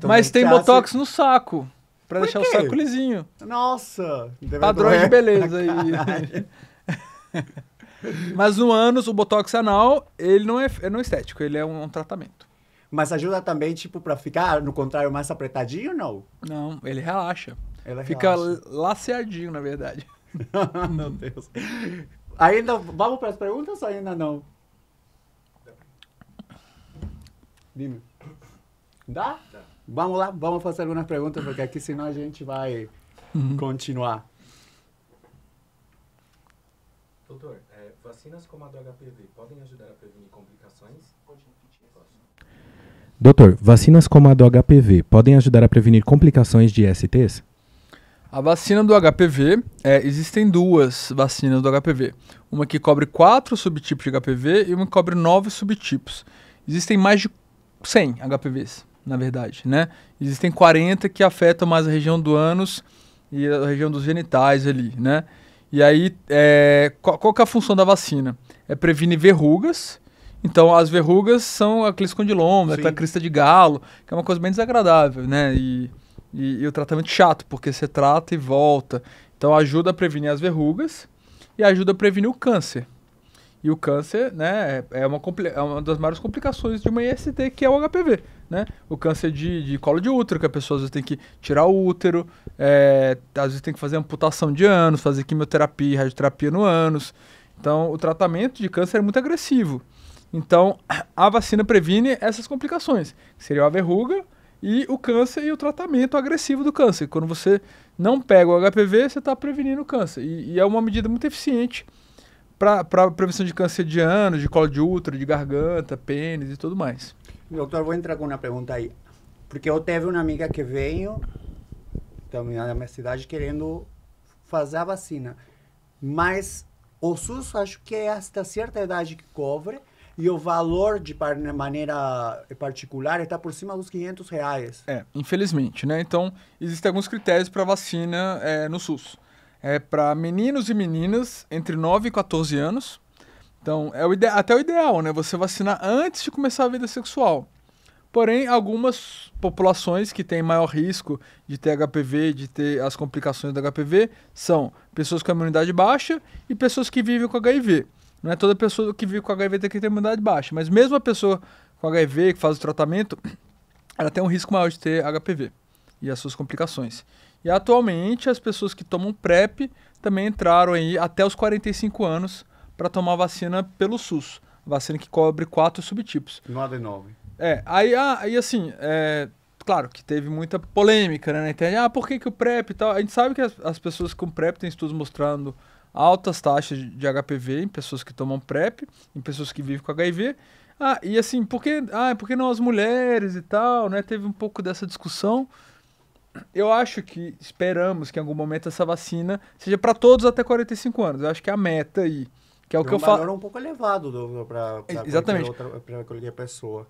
Mas tem Botox no saco, para deixar o saco lisinho. Nossa! Padrões de beleza aí. Mas no ânus, o Botox anal, ele não é estético, ele é um tratamento. Mas ajuda também, tipo, para ficar, no contrário, mais apertadinho ou não? Não, ele relaxa. Fica laceadinho, na verdade. Meu Deus. Ainda vamos para as perguntas ou ainda não? Dime. Dá? Dá. Vamos lá, vamos fazer algumas perguntas, porque aqui senão a gente vai continuar. Doutor, vacinas como a do HPV podem ajudar a prevenir complicações? Doutor, vacinas como a do HPV podem ajudar a prevenir complicações de STs? A vacina do HPV, existem duas vacinas do HPV. Uma que cobre 4 subtipos de HPV e uma que cobre 9 subtipos. Existem mais de 100 HPVs, na verdade, né? Existem 40 que afetam mais a região do ânus e a região dos genitais ali, né? E aí, qual que é a função da vacina? É prevenir verrugas. Então, as verrugas são aqueles condilomas, aquela crista de galo, que é uma coisa bem desagradável, né? E o tratamento chato, porque você trata e volta. Então, ajuda a prevenir as verrugas e ajuda a prevenir o câncer. E o câncer, né, é uma das maiores complicações de uma IST, que é o HPV. né? O câncer de colo de útero, que a pessoa às vezes tem que tirar o útero, às vezes tem que fazer amputação de ânus, fazer quimioterapia e radioterapia no ânus. Então, o tratamento de câncer é muito agressivo. Então, a vacina previne essas complicações, que seria a verruga e o câncer e o tratamento agressivo do câncer. Quando você não pega o HPV, você está prevenindo o câncer. E é uma medida muito eficiente para a prevenção de câncer de ânus, de colo de útero, de garganta, pênis e tudo mais. Doutor, vou entrar com uma pergunta aí. Porque eu teve uma amiga que veio também na minha cidade querendo fazer a vacina. Mas o SUS acho que é hasta certa idade que cobre e o valor de maneira particular está por cima dos R$500. Infelizmente, né? Então, existem alguns critérios para vacina no SUS. Para meninos e meninas entre 9 e 14 anos. Então, até o ideal, né? Você vacinar antes de começar a vida sexual. Porém, algumas populações que têm maior risco de ter HPV, de ter as complicações do HPV, são pessoas com imunidade baixa e pessoas que vivem com HIV. Não é toda pessoa que vive com HIV tem que ter imunidade baixa, mas mesmo a pessoa com HIV que faz o tratamento, ela tem um risco maior de ter HPV e as suas complicações. E atualmente as pessoas que tomam PrEP também entraram aí até os 45 anos para tomar vacina pelo SUS, vacina que cobre 4 subtipos. No AD9. Aí assim, claro que teve muita polêmica, né, na internet. Por que o PrEP e tal? A gente sabe que as pessoas com PrEP têm estudos mostrando altas taxas de HPV em pessoas que tomam PrEP, em pessoas que vivem com HIV. E assim, por que não as mulheres e tal, né? Teve um pouco dessa discussão. Eu acho que esperamos que em algum momento essa vacina seja para todos até 45 anos. Eu acho que é a meta aí. Que é o que eu falo. Um valor um pouco elevado para qualquer pessoa.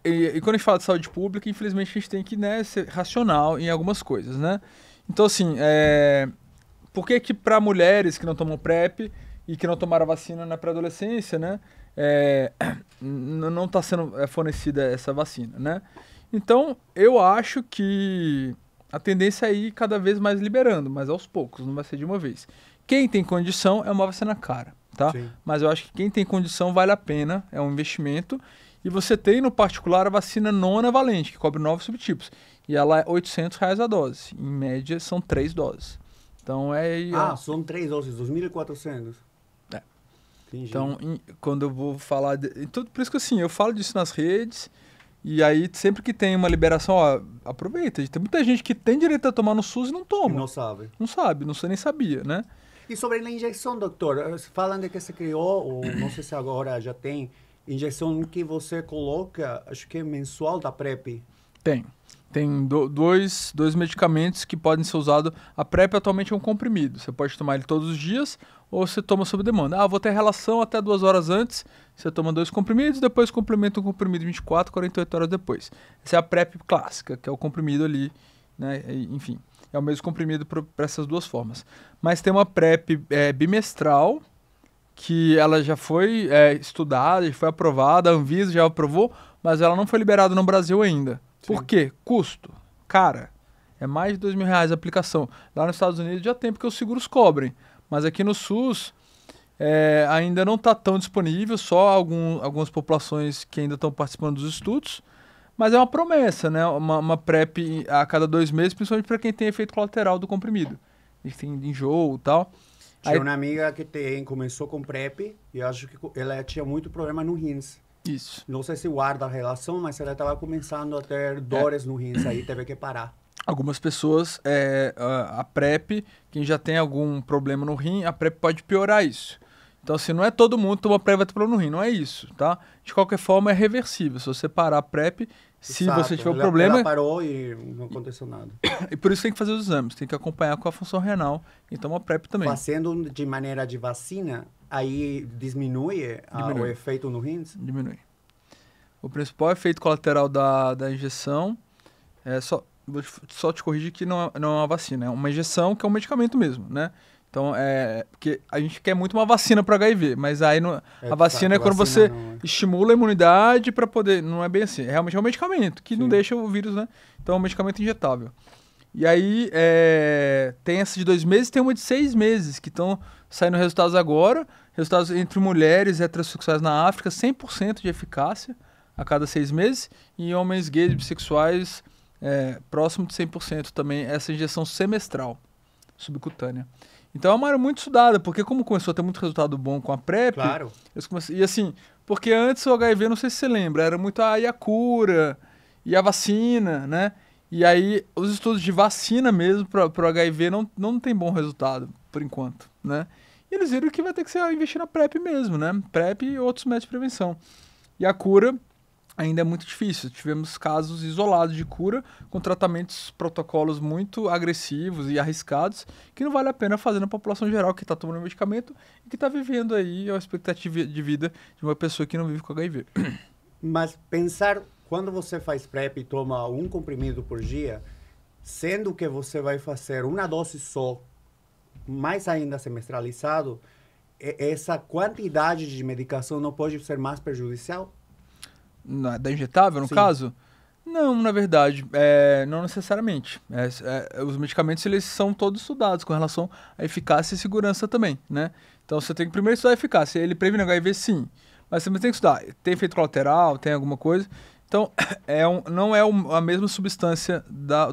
E quando a gente fala de saúde pública, infelizmente a gente tem que, né, ser racional em algumas coisas, né? Então, assim, por que para mulheres que não tomam PrEP e que não tomaram vacina na pré-adolescência, né, não está sendo fornecida essa vacina, né? Então, eu acho que a tendência é ir cada vez mais liberando, mas aos poucos, não vai ser de uma vez. Quem tem condição é uma vacina cara, tá? Sim. Mas eu acho que quem tem condição vale a pena, é um investimento. E você tem, no particular, a vacina nonavalente, que cobre 9 subtipos. E ela é R$800 a dose. Em média, são 3 doses. Então, são 3 doses, 2.400. Entendi. Então, quando eu vou falar... por isso que, assim, eu falo disso nas redes. E aí, sempre que tem uma liberação, aproveita. Tem muita gente que tem direito a tomar no SUS e não toma. E não sabe. Não sabe, nem sabia, né? E sobre a injeção, doutor, falam de que se criou, ou não sei se agora já tem, injeção que você coloca, acho que é mensual da PrEP. Tem. Tem dois medicamentos que podem ser usados. A PrEP atualmente é um comprimido. Você pode tomar ele todos os dias ou você toma sob demanda. Vou ter relação até 2 horas antes. Você toma 2 comprimidos, depois complementa um comprimido 24, 48 horas depois. Essa é a PrEP clássica, que é o comprimido ali, né? Enfim, é o mesmo comprimido para essas duas formas. Mas tem uma PrEP bimestral, que ela já foi estudada, já foi aprovada, a Anvisa já aprovou, mas ela não foi liberada no Brasil ainda. Sim. Por quê? Custo. Cara, é mais de R$2.000 a aplicação. Lá nos Estados Unidos já tem, porque os seguros cobrem. Mas aqui no SUS ainda não está tão disponível, só algumas populações que ainda estão participando dos estudos. Mas é uma promessa, né? Uma PrEP a cada 2 meses, principalmente para quem tem efeito colateral do comprimido. A gente tem enjoo e tal. Tinha uma amiga que começou com PrEP e eu acho que ela tinha muito problema no rins. Isso. Não sei se guarda a relação, mas ela estava começando a ter dores no rins, aí teve que parar. Algumas pessoas, a PrEP, quem já tem algum problema no rim, a PrEP pode piorar isso. Então, assim, não é todo mundo que toma PrEP vai ter problema no rim, não é isso, tá? De qualquer forma, é reversível. Se você parar a PrEP, se você tiver um problema... Ela parou e não aconteceu nada. E por isso tem que fazer os exames, tem que acompanhar com a função renal e tomar PrEP também. Fazendo de maneira de vacina, aí diminui o efeito no rins? Diminui. O principal efeito colateral da injeção vou só te corrigir que não é uma vacina, é uma injeção que é um medicamento mesmo, né? Então, porque a gente quer muito uma vacina para HIV, mas aí a vacina é quando você estimula a imunidade para poder... Não é bem assim, realmente é um medicamento que não deixa o vírus, né? Então, é um medicamento injetável. E aí, tem essa de 2 meses, tem uma de 6 meses, que estão saindo resultados agora, resultados entre mulheres heterossexuais na África, 100% de eficácia, a cada 6 meses, e em homens gays e bissexuais, próximo de 100% também, essa injeção semestral, subcutânea. Então é uma área muito estudada, porque como começou a ter muito resultado bom com a PrEP, Claro. e assim, porque antes o HIV, não sei se você lembra, era muito e a cura, e a vacina, né? E aí os estudos de vacina mesmo para o HIV não tem bom resultado, por enquanto, né? E eles viram que vai ter que ser investir na PrEP mesmo, né? PrEP e outros métodos de prevenção. E a cura ainda é muito difícil. Tivemos casos isolados de cura com tratamentos, protocolos muito agressivos e arriscados que não vale a pena fazer na população geral que está tomando medicamento e que está vivendo aí a expectativa de vida de uma pessoa que não vive com HIV. Mas pensar, quando você faz PrEP e toma um comprimido por dia, sendo que você vai fazer uma dose só, mais ainda semestralizado, essa quantidade de medicação não pode ser mais prejudicial? Da injetável, no Sim. caso? Não, na verdade, não necessariamente. Os medicamentos, eles são todos estudados com relação à eficácia e segurança também, né? Então, você tem que primeiro estudar a eficácia. Ele previne HIV, sim. Mas você também tem que estudar. Tem efeito colateral, tem alguma coisa. Então, não é a mesma substância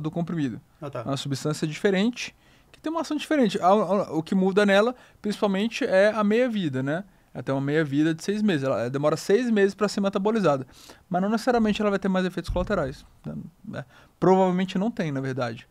do comprimido. Ah, tá. É uma substância diferente, que tem uma ação diferente. O que muda nela, principalmente, é a meia-vida, né? Ela tem uma meia-vida de 6 meses. Ela demora 6 meses para ser metabolizada. Mas não necessariamente ela vai ter mais efeitos colaterais. Provavelmente não tem, na verdade.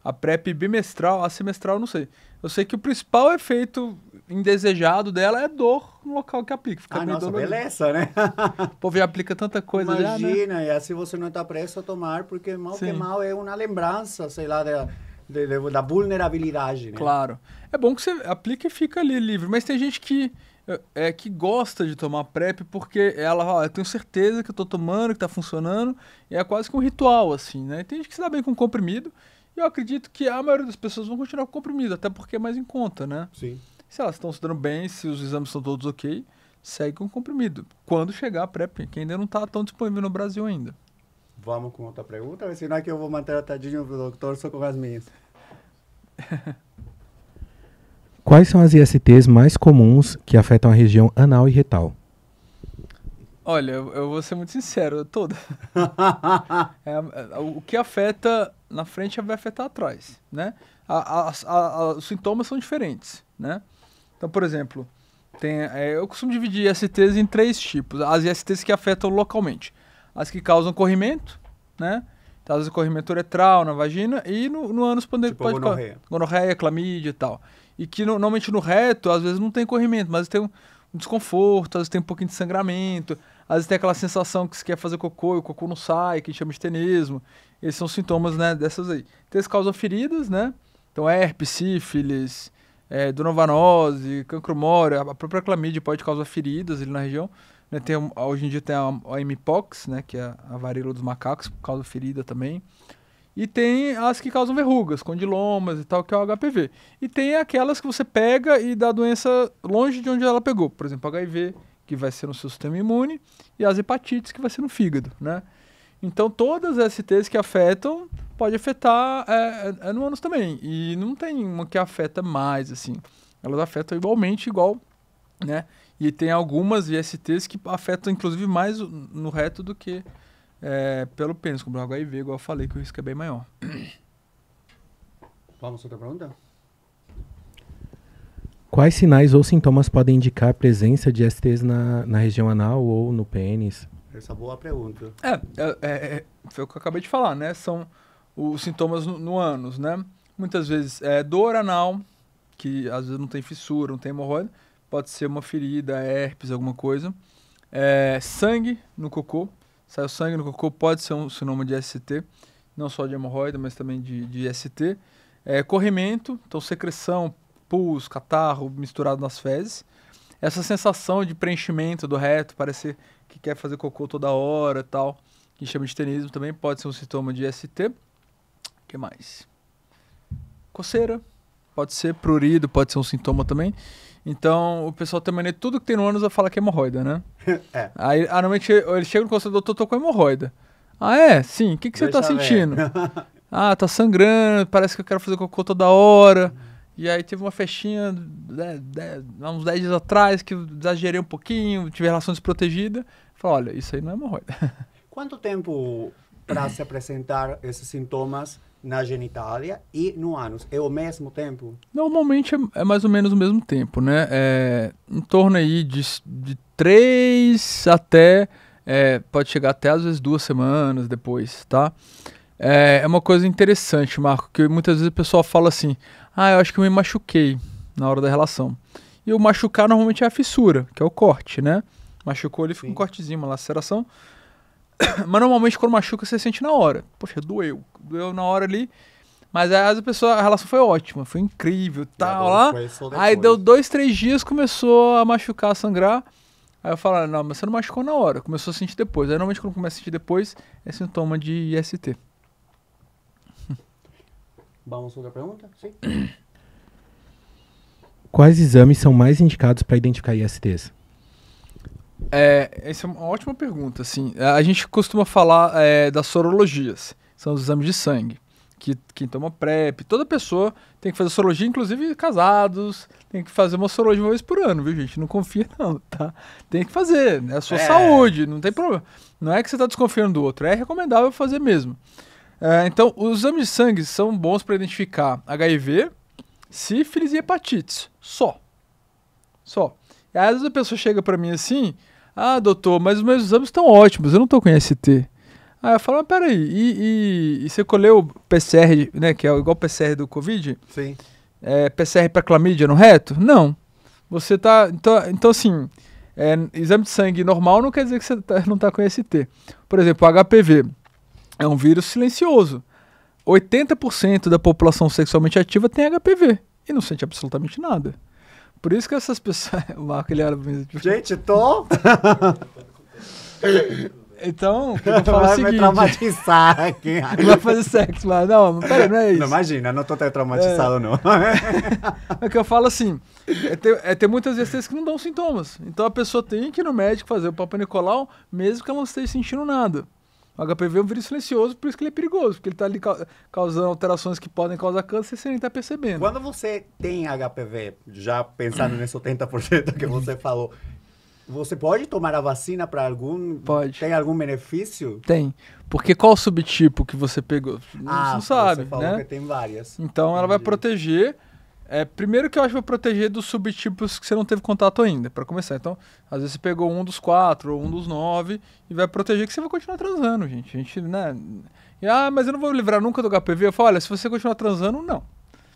A PrEP bimestral, a semestral, não sei. Eu sei que o principal efeito indesejado dela é dor no local que aplica. Fica meio Nossa, dolorido. beleza, né? O povo já aplica tanta coisa. Imagina, Já, né? e assim você não está preso a tomar, porque mal que Sim. mal é uma lembrança, sei lá, da vulnerabilidade, né? Claro. É bom que você aplique e fica ali livre. Mas tem gente que gosta de tomar PrEP porque eu tenho certeza que eu tô tomando, que tá funcionando, e é quase que um ritual, assim, né? E tem gente que se dá bem com comprimido, e eu acredito que a maioria das pessoas vão continuar com comprimido, até porque é mais em conta, né? Sim. Se elas estão se dando bem, se os exames estão todos ok, segue com comprimido. Quando chegar a PrEP, que ainda não tá tão disponível no Brasil ainda. Vamos com outra pergunta, senão é que eu vou manter a tadinha pro doutor só com as minhas. Quais são as ISTs mais comuns que afetam a região anal e retal? Olha, eu vou ser muito sincero, toda. O que afeta na frente vai afetar atrás, né? Os sintomas são diferentes, né? Então, por exemplo, eu costumo dividir ISTs em 3 tipos. As ISTs que afetam localmente. As que causam corrimento, né? Então, às vezes corrimento uretral na vagina e no ânus pode gonorreia, clamídia e tal. E que normalmente no reto, às vezes não tem corrimento, mas tem um desconforto, às vezes tem um pouquinho de sangramento, às vezes tem aquela sensação que você quer fazer cocô e o cocô não sai, que a gente chama de tenesmo. Esses são sintomas, né, dessas aí. Então, eles causam feridas, né? Então, herpes, sífilis, donovanose, cancro móreo, a própria clamídia pode causar feridas ali na região. Né? Hoje em dia tem a mpox, né, que é a varíola dos macacos, que causa ferida também. E tem as que causam verrugas, condilomas e tal, que é o HPV. E tem aquelas que você pega e dá a doença longe de onde ela pegou. Por exemplo, HIV, que vai ser no seu sistema imune, e as hepatites, que vai ser no fígado, né? Então, todas as STs que afetam, pode afetar no ânus também. E não tem uma que afeta mais, assim. Elas afetam igualmente, né? E tem algumas ISTs que afetam, inclusive, mais no reto do que pelo pênis, como o HIV, igual eu falei, que o risco é bem maior. Vamos outra pergunta? Quais sinais ou sintomas podem indicar a presença de STs na região anal ou no pênis? Essa é boa pergunta. Foi o que eu acabei de falar, né? São os sintomas no ânus, né? Muitas vezes dor anal, que às vezes não tem fissura, não tem hemorroida, pode ser uma ferida, herpes, alguma coisa. Sangue no cocô. Saiu sangue no cocô, pode ser um sinoma de ST, não só de hemorroida, mas também de ST. Corrimento, então secreção, pus, catarro misturado nas fezes. Essa sensação de preenchimento do reto, parecer que quer fazer cocô toda hora e tal, que chama de tenesmo, também pode ser um sintoma de ST. O que mais? Coceira, pode ser prurido, pode ser um sintoma também. Então, o pessoal tem mania, tudo que tem no ânus vai falar que é hemorroida, né? Aí, normalmente, ele chega no consultório, doutor, tô com hemorroida. Sim, o que você tá sentindo? Tá sangrando, parece que eu quero fazer cocô toda hora. E aí teve uma festinha, uns 10 dias atrás, que eu exagerei um pouquinho, tive relação desprotegida. Fala, olha, isso aí não é hemorroida. Quanto tempo para se apresentar esses sintomas na genitália e no ânus? É o mesmo tempo? Normalmente é mais ou menos o mesmo tempo, né? Em torno aí de 3 até... pode chegar até às vezes 2 semanas depois, tá? É uma coisa interessante, Marco, que muitas vezes o pessoal fala assim, eu acho que eu me machuquei na hora da relação. E o machucar normalmente é a fissura, que é o corte, né? Machucou, ele fica um cortezinho, uma laceração. Mas normalmente quando machuca, você sente na hora. Poxa, doeu na hora ali. Mas aí a relação foi ótima, foi incrível, tal, lá. Aí deu 2, 3 dias, começou a machucar, a sangrar. Aí eu falo, não, mas você não machucou na hora, começou a sentir depois. Aí normalmente quando começa a sentir depois, é sintoma de IST. Vamos a outra pergunta? Sim. Quais exames são mais indicados para identificar ISTs? Essa é uma ótima pergunta. Assim. A gente costuma falar das sorologias, são os exames de sangue. Que quem toma PrEP, toda pessoa tem que fazer sorologia, inclusive casados, tem que fazer uma sorologia uma vez por ano, viu, gente? Não confia não, tá? Tem que fazer, é a sua saúde, não tem problema. Não é que você está desconfiando do outro, é recomendável fazer mesmo. Então, os exames de sangue são bons para identificar HIV, sífilis e hepatites, só. E aí, às vezes a pessoa chega para mim assim, doutor, mas os meus exames estão ótimos, eu não estou com IST. Aí eu falo, mas peraí, e você colheu o PCR, né, que é igual o PCR do Covid? Sim. PCR para clamídia no reto? Não. Você tá... Então assim, exame de sangue normal não quer dizer que você não tá com IST. Por exemplo, o HPV é um vírus silencioso. 80% da população sexualmente ativa tem HPV e não sente absolutamente nada. Por isso que essas pessoas... O Marco, ele olha pra mim, tipo... Gente, tô... Então, eu falo o seguinte... Vai me traumatizar aqui. Vai fazer sexo, mas não, peraí, não é isso. Não, imagina, não tô tão traumatizado, não. É que eu falo assim, tem muitas ISTs que não dão sintomas. Então a pessoa tem que ir no médico fazer o Papa Nicolau, mesmo que ela não esteja sentindo nada. O HPV é um vírus silencioso, por isso que ele é perigoso, porque ele tá ali causando alterações que podem causar câncer sem nem estar percebendo. Quando você tem HPV, já pensando nesse 80% que você falou, você pode tomar a vacina para algum... Pode. Tem algum benefício? Tem. Porque qual o subtipo que você pegou? Não sabe, você falou né? que tem várias. Então ela vai proteger... primeiro que eu acho que vai proteger dos subtipos que você não teve contato ainda, para começar. Então, às vezes você pegou um dos 4 ou um dos 9 e vai proteger que você vai continuar transando, gente. A gente, né? Mas eu não vou livrar nunca do HPV. Eu falo, olha, se você continuar transando, não.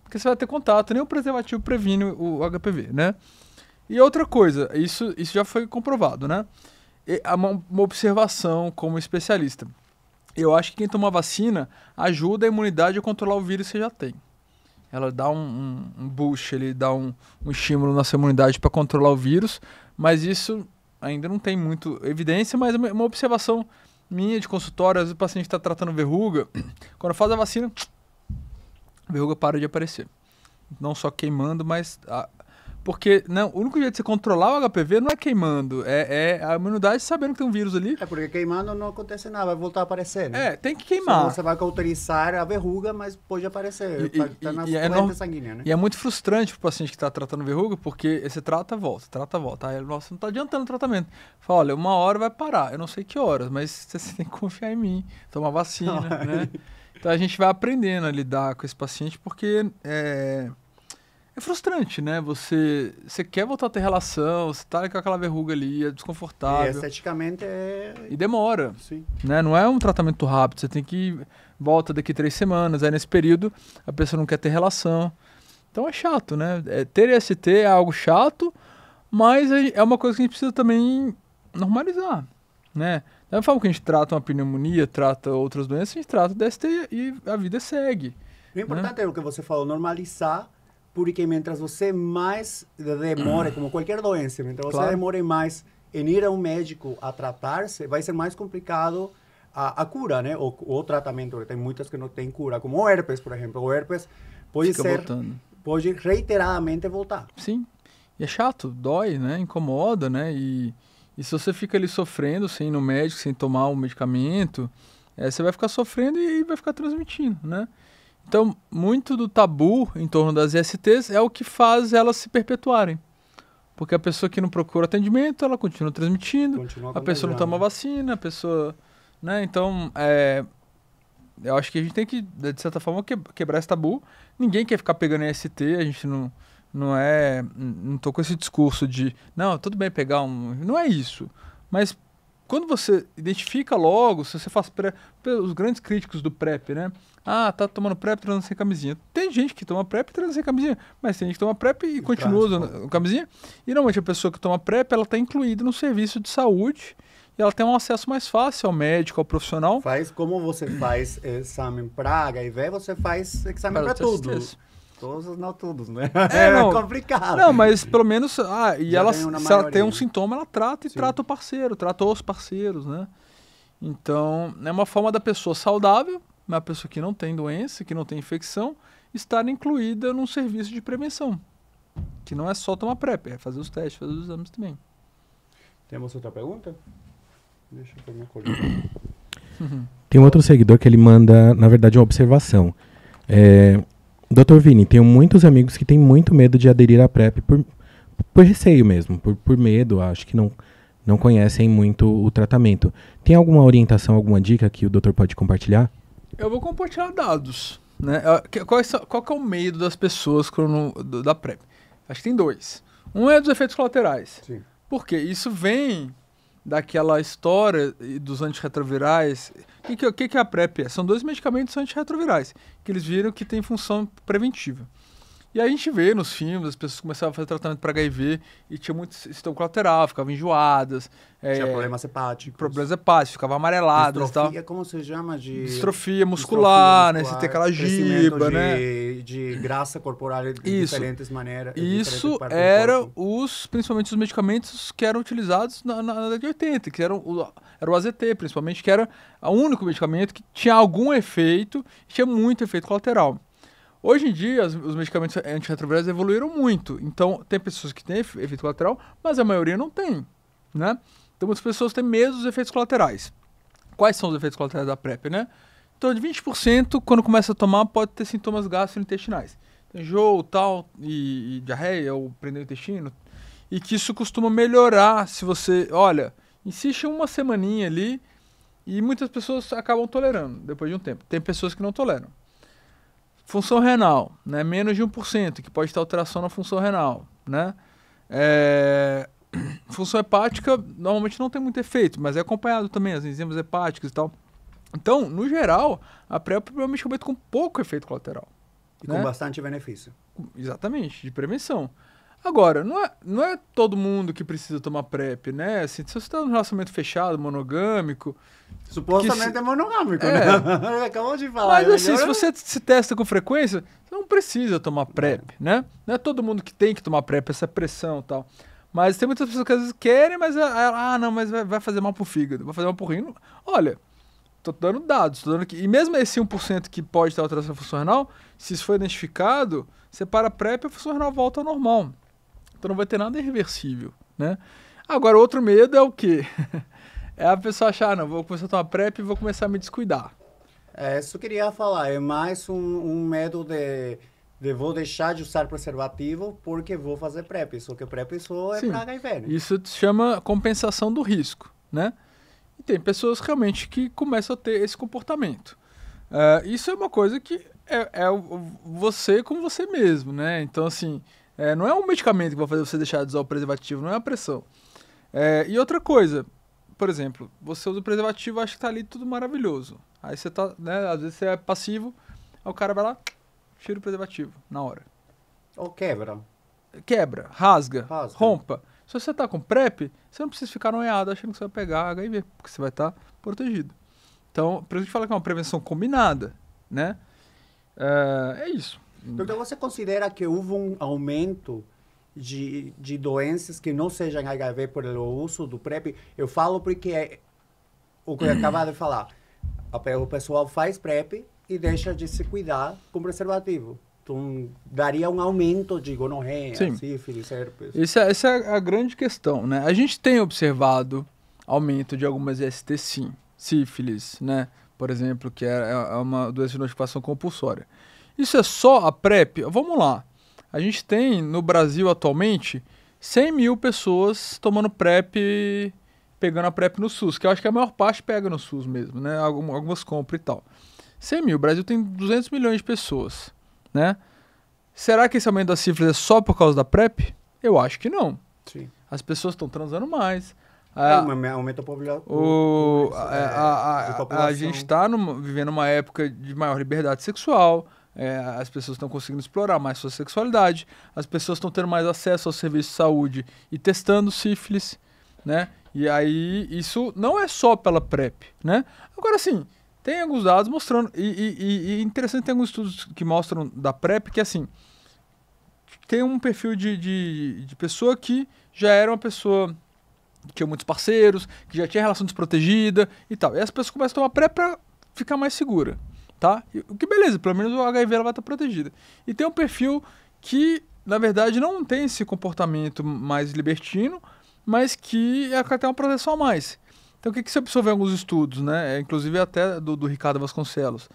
Porque você vai ter contato, nem o preservativo previne o HPV, né? E outra coisa, isso já foi comprovado, né? Uma observação como especialista. Eu acho que quem toma vacina ajuda a imunidade a controlar o vírus que você já tem. Ela dá um boost, ele dá um estímulo na sua imunidade para controlar o vírus, mas isso ainda não tem muito evidência, mas é uma observação minha de consultório. Às vezes o paciente está tratando verruga, quando faz a vacina, a verruga para de aparecer. Não só queimando, mas... Porque o único jeito de você controlar o HPV não é queimando, é a imunidade sabendo que tem um vírus ali. Porque queimando não acontece nada, vai voltar a aparecer, né? Tem que queimar. Você vai cauterizar a verruga, mas pode aparecer, tá nas correntes sanguíneas, né? E é muito frustrante pro paciente que está tratando verruga, porque você trata, volta. Aí, nossa, não tá adiantando o tratamento. Fala, olha, 1 hora vai parar, eu não sei que horas, mas você tem que confiar em mim, tomar vacina, né? Então a gente vai aprendendo a lidar com esse paciente, porque é frustrante, né? Você quer voltar a ter relação, você tá com aquela verruga ali, é desconfortável. E esteticamente E demora. Sim. Né? Não é um tratamento rápido, você tem que volta daqui 3 semanas, aí nesse período a pessoa não quer ter relação. Então é chato, né? Ter IST é algo chato, mas é uma coisa que a gente precisa também normalizar, né? Da mesma forma que a gente trata uma pneumonia, trata outras doenças, a gente trata DST e a vida segue. O importante é o que você falou, normalizar, porque mientras você mais demore, como qualquer doença, mientras você demore mais em ir a um médico a tratar-se, vai ser mais complicado a cura, né? O tratamento, porque tem muitas que não têm cura, como o herpes, por exemplo. O herpes pode reiteradamente voltar. Sim, e é chato, dói, né? Incomoda, né? E se você fica ali sofrendo, sem ir no médico, sem tomar um medicamento, você vai ficar sofrendo e vai ficar transmitindo, né? Então, muito do tabu em torno das ISTs é o que faz elas se perpetuarem. Porque a pessoa que não procura atendimento, ela continua transmitindo, Continua a pessoa não toma vacina, a pessoa... Né? Então, eu acho que a gente tem que, de certa forma, quebrar esse tabu. Ninguém quer ficar pegando IST, a gente não tô com esse discurso de, não, tudo bem pegar um... Não é isso. Mas quando você identifica logo, se você faz PrEP, os grandes críticos do PrEP, né? Ah, tá tomando PrEP transando sem camisinha. Tem gente que toma PrEP transando sem camisinha, mas tem gente que toma PrEP e continua usando camisinha. E normalmente a pessoa que toma PrEP, ela tá incluída no serviço de saúde e ela tem um acesso mais fácil ao médico, ao profissional. Faz como você faz exame para HIV, você faz exame para tudo. Todos, não todos, né? Não, complicado. Não, mas pelo menos, e ela, se ela tem um sintoma, ela trata e trata o parceiro, trata os parceiros, né? Então, é uma forma da pessoa saudável, uma pessoa que não tem doença, que não tem infecção, estar incluída num serviço de prevenção. Que não é só tomar PrEP, é fazer os testes, fazer os exames também. Temos outra pergunta? Deixa eu me acolher. Tem um outro seguidor que ele manda, na verdade, uma observação. Dr. Vini, tenho muitos amigos que têm muito medo de aderir à PrEP por receio mesmo, por medo, acho que não conhecem muito o tratamento. Tem alguma orientação, alguma dica que o doutor pode compartilhar? Eu vou compartilhar dados, né? Qual que é o medo das pessoas da PrEP? Acho que tem dois. Um é dos efeitos colaterais. Sim. Por quê? Isso vem daquela história dos antirretrovirais. O que a PrEP é? São 2 medicamentos antirretrovirais, que eles viram que tem função preventiva. E a gente vê nos filmes, as pessoas começavam a fazer tratamento para HIV e tinha muito sintoma colateral, ficavam enjoadas. Tinha problemas hepáticos. Problemas hepáticos, ficavam amareladas e tal. Distrofia, como se chama? Distrofia muscular, né? Você tem aquela giba, né? De grasa corporal de diferentes maneiras. Isso eram principalmente os medicamentos que eram utilizados na década de 80, que era o AZT, principalmente, que era o único medicamento que tinha algum efeito, tinha muito efeito colateral. Hoje em dia, os medicamentos antirretrovirais evoluíram muito. Então, tem pessoas que têm efeito colateral, mas a maioria não tem, né? Então, muitas pessoas têm medo dos efeitos colaterais. Quais são os efeitos colaterais da PrEP, né? Então, de 20%, quando começa a tomar, pode ter sintomas gastrointestinais. Enjoo, tal, e diarreia, ou prender o intestino. E que isso costuma melhorar se você, olha, insiste uma semaninha ali, e muitas pessoas acabam tolerando depois de um tempo. Tem pessoas que não toleram. Função renal, né? Menos de 1%, que pode ter alteração na função renal, né? Função hepática, normalmente não tem muito efeito, mas é acompanhado também, as enzimas hepáticas e tal. Então, no geral, a PrEP é um medicamento com pouco efeito colateral. E com bastante benefício. Exatamente, de prevenção. Agora, não é todo mundo que precisa tomar PrEP, né? Assim, se você está num relacionamento fechado, monogâmico... Supostamente é monogâmico, né? Acabou de falar. Mas assim, se você se testa com frequência, você não precisa tomar PrEP, né? Não é todo mundo que tem que tomar PrEP, essa pressão e tal. Mas tem muitas pessoas que às vezes querem, mas não, mas vai fazer mal pro fígado, vai fazer mal pro rim. Olha, tô dando dados, e mesmo esse 1% que pode ter alteração funcional, se isso for identificado, você para a PrEP e a função renal volta ao normal. Então não vai ter nada irreversível, né? Agora, outro medo é o quê? É a pessoa achar, não, vou começar a tomar PrEP e vou começar a me descuidar. Isso eu queria falar, é mais um medo de vou deixar de usar preservativo porque vou fazer PrEP. Só que PrEP só é para HIV, né? Isso se chama compensação do risco, né? E tem pessoas realmente que começam a ter esse comportamento. Isso é uma coisa que é você com você mesmo, né? Então, assim, não é um medicamento que vai fazer você deixar de usar o preservativo, não é a pressão. E outra coisa, por exemplo, você usa o preservativo, acha que tá ali tudo maravilhoso. Aí você tá, né, às vezes você é passivo, aí o cara vai lá, tira o preservativo, na hora. Ou quebra. Quebra, rasga, rompa. Se você tá com PrEP, você não precisa ficar noiado achando que você vai pegar HIV, porque você vai estar protegido. Então, por isso a gente fala que é uma prevenção combinada, né? É isso. Então, você considera que houve um aumento de doenças que não sejam HIV por o uso do PrEP? Eu falo porque o que eu acabei de falar. O pessoal faz PrEP e deixa de se cuidar com preservativo. Então, daria um aumento de gonorreia, sífilis, herpes. Essa é a grande questão, né? A gente tem observado aumento de algumas ST, sim. Sífilis, né? Por exemplo, que é uma doença de notificação compulsória. Isso é só a PrEP? Vamos lá. A gente tem, no Brasil, atualmente, 100 mil pessoas tomando PrEP, pegando a PrEP no SUS, que eu acho que a maior parte pega no SUS mesmo, né? Algumas compram e tal. 100 mil, o Brasil tem 200 milhões de pessoas, né? Será que esse aumento da sífilis é só por causa da PrEP? Eu acho que não. Sim. As pessoas estão transando mais. Aumenta a população. A gente está vivendo uma época de maior liberdade sexual, as pessoas estão conseguindo explorar mais sua sexualidade, as pessoas estão tendo mais acesso ao serviço de saúde e testando sífilis, né? E aí, isso não é só pela PrEP, né? Agora, sim, tem alguns dados mostrando, e interessante, tem alguns estudos que mostram da PrEP que, assim, tem um perfil de pessoa que já era uma pessoa que tinha muitos parceiros, que já tinha relação desprotegida e tal. E as pessoas começam a tomar PrEP para ficar mais segura, tá? O que beleza, pelo menos o HIV ela vai estar protegida. E tem um perfil que, na verdade, não tem esse comportamento mais libertino, mas que é até uma proteção a mais. Então, o que você observou em alguns estudos, né? Inclusive até do Ricardo Vasconcelos,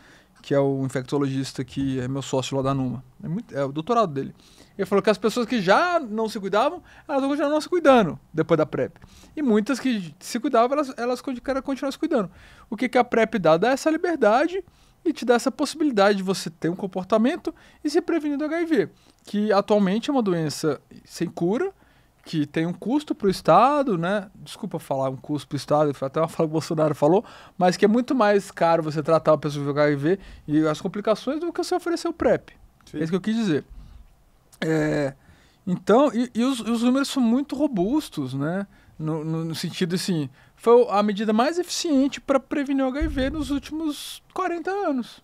que é o infectologista que é meu sócio lá da Numa. É o doutorado dele. Ele falou que as pessoas que já não se cuidavam, elas vão continuar não se cuidando depois da PrEP. E muitas que se cuidavam, elas querem continuar se cuidando. O que a PrEP dá? Dá essa liberdade e te dá essa possibilidade de você ter um comportamento e se prevenir do HIV, que atualmente é uma doença sem cura, que tem um custo para o Estado, né? Desculpa falar um custo para o Estado, foi até uma fala que o Bolsonaro falou, mas que é muito mais caro você tratar uma pessoa com HIV e as complicações do que você oferecer o PrEP. Sim. É isso que eu quis dizer. Então, os números são muito robustos, né? No sentido assim, foi a medida mais eficiente para prevenir o HIV nos últimos 40 anos,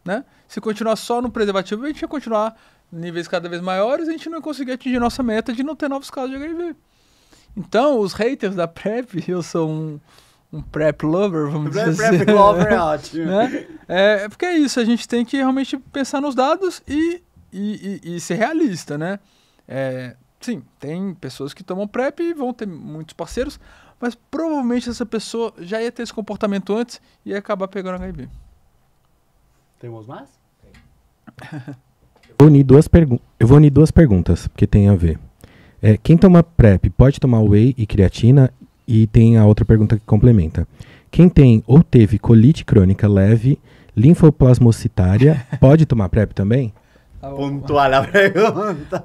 né? Se continuar só no preservativo, a gente ia continuar níveis cada vez maiores, a gente não ia conseguir atingir nossa meta de não ter novos casos de HIV. Então, os haters da PrEP, eu sou um PrEP lover, vamos dizer assim. PrEP lover é ótimo. Né? Porque é isso, a gente tem que realmente pensar nos dados e ser realista, né? Sim, tem pessoas que tomam PrEP e vão ter muitos parceiros, mas provavelmente essa pessoa já ia ter esse comportamento antes e ia acabar pegando HIV. Temos mais? Eu vou unir duas perguntas, porque tem a ver. Quem toma PrEP pode tomar whey e creatina? E tem a outra pergunta que complementa. Quem tem ou teve colite crônica leve, linfoplasmocitária, pode tomar PrEP também? Pontual a pergunta.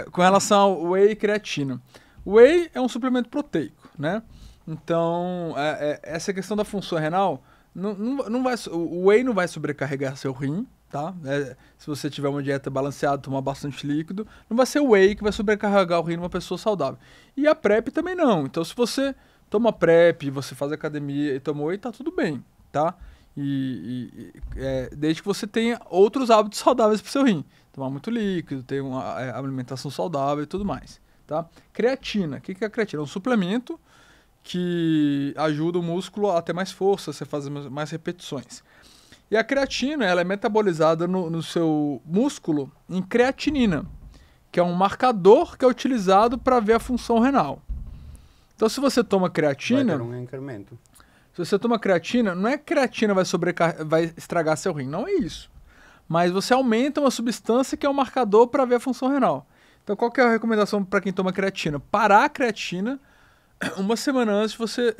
Com relação ao whey e creatina. Whey é um suplemento proteico, né? Então, essa questão da função renal, o whey não vai sobrecarregar seu rim, tá? Se você tiver uma dieta balanceada, tomar bastante líquido, não vai ser o whey que vai sobrecarregar o rim de uma pessoa saudável. E a PrEP também não. Então, se você toma PrEP, você faz academia e toma whey, tá tudo bem, tá? Desde que você tenha outros hábitos saudáveis para o seu rim. Tomar muito líquido, ter uma alimentação saudável e tudo mais, tá? Creatina. O que é a creatina? É um suplemento que ajuda o músculo a ter mais força, você fazer mais repetições. E a creatina, ela é metabolizada no seu músculo em creatinina, que é um marcador que é utilizado para ver a função renal. Então, se você toma creatina... Vai ter um incremento. Se você toma creatina, não é que creatina vai estragar seu rim, não é isso. Mas você aumenta uma substância que é um marcador para ver a função renal. Então, qual que é a recomendação para quem toma creatina? Parar a creatina uma semana antes de você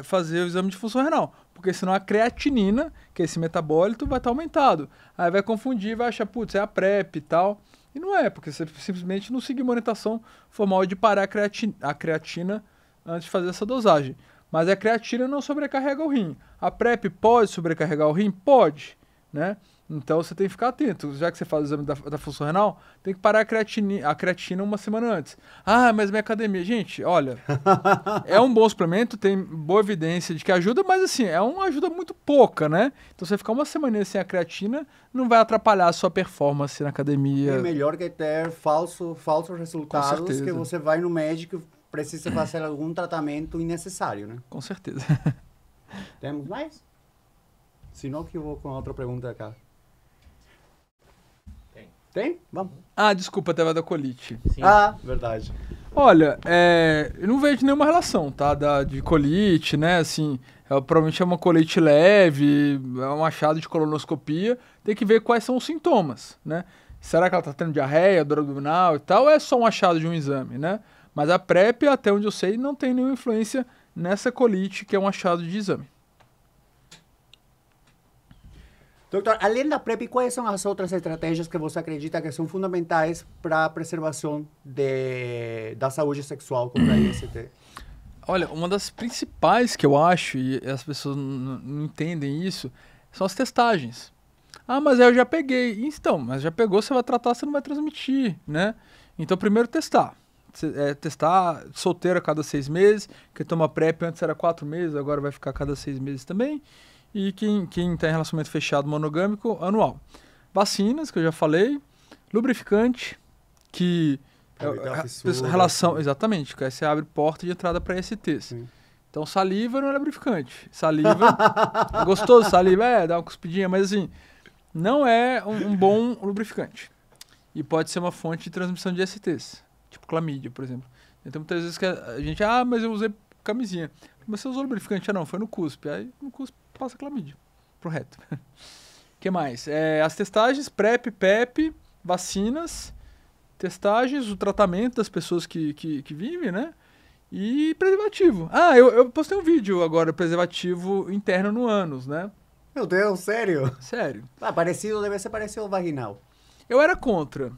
fazer o exame de função renal. Porque senão a creatinina, que é esse metabólito, vai estar aumentado. Aí vai confundir, vai achar, putz, é a PrEP e tal. E não é, porque você simplesmente não seguiu uma orientação formal de parar a creatina antes de fazer essa dosagem. Mas a creatina não sobrecarrega o rim. A PrEP pode sobrecarregar o rim? Pode, né? Então você tem que ficar atento. Já que você faz o exame da função renal, tem que parar a creatina uma semana antes. Ah, mas minha academia... Gente, olha, é um bom suplemento, tem boa evidência de que ajuda, mas assim, é uma ajuda muito pouca, né? Então você ficar uma semana sem a creatina não vai atrapalhar a sua performance na academia. É melhor que ter falsos resultados que você vai no médico e precisa fazer algum tratamento innecessário, né? Com certeza. Temos mais? Se não, que eu vou com outra pergunta cá. Tem? Vamos. Desculpa, teve a da colite. Sim. Verdade. Olha, eu não vejo nenhuma relação, tá? De colite, né? Assim, provavelmente é uma colite leve, é um achado de colonoscopia. Tem que ver quais são os sintomas, né? será que ela está tendo diarreia, dor abdominal e tal, ou é só um achado de um exame, né? Mas a PrEP, até onde eu sei, não tem nenhuma influência nessa colite, que é um achado de exame. Doutor, além da PrEP, quais são as outras estratégias que você acredita que são fundamentais para a preservação da saúde sexual contra a IST? Olha, uma das principais que eu acho, e as pessoas não entendem isso, são as testagens. Ah, mas eu já peguei. Então, mas já pegou, você vai tratar, você não vai transmitir, né? Então, primeiro testar. Testar solteiro a cada 6 meses, quem toma PrEP antes era 4 meses, agora vai ficar a cada 6 meses também. E quem tem relacionamento fechado monogâmico, anual. Vacinas, que eu já falei. Lubrificante, que relação, exatamente, que aí você abre porta de entrada para STs. Sim. Então, saliva não é lubrificante. Saliva, é gostoso, saliva dá uma cuspidinha, mas assim, não é um bom lubrificante. E pode ser uma fonte de transmissão de STs, tipo clamídia, por exemplo. Então, muitas vezes que a gente, mas eu usei camisinha. Mas você usou lubrificante? Não, foi no cuspe. Aí no cuspe passa clamídia pro reto. O que mais? As testagens, PrEP, PEP, vacinas, testagens, o tratamento das pessoas que vivem, né? E preservativo. Eu postei um vídeo agora, preservativo interno no ânus, né? Meu Deus, sério? Sério. Deve ser parecido ao vaginal. Eu era contra,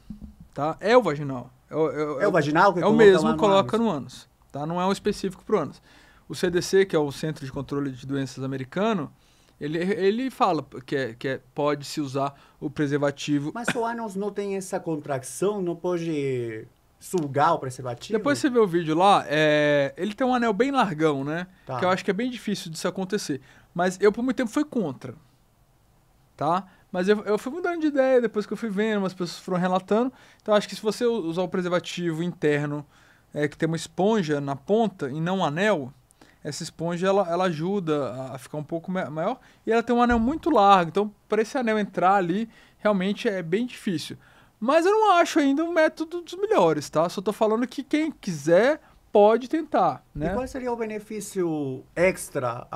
tá? É o vaginal. É o vaginal que é o mesmo, coloca no ânus, tá? Não é um específico pro ânus. O CDC, que é o Centro de Controle de Doenças americano, ele fala que pode-se usar o preservativo. Mas o ânus não tem essa contração, não pode sugar o preservativo? Depois você vê o vídeo lá, ele tem um anel bem largão, né? Tá. Que eu acho que é bem difícil disso acontecer. Mas eu, por muito tempo, fui contra, tá? Mas eu fui mudando de ideia depois que eu fui vendo, umas pessoas foram relatando. Então, acho que se você usar o preservativo interno, que tem uma esponja na ponta e não um anel, essa esponja ela ajuda a ficar um pouco maior e ela tem um anel muito largo. Então, para esse anel entrar ali, realmente é bem difícil. Mas eu não acho ainda um método dos melhores, tá? Só tô falando que quem quiser pode tentar, né? E qual seria o benefício extra?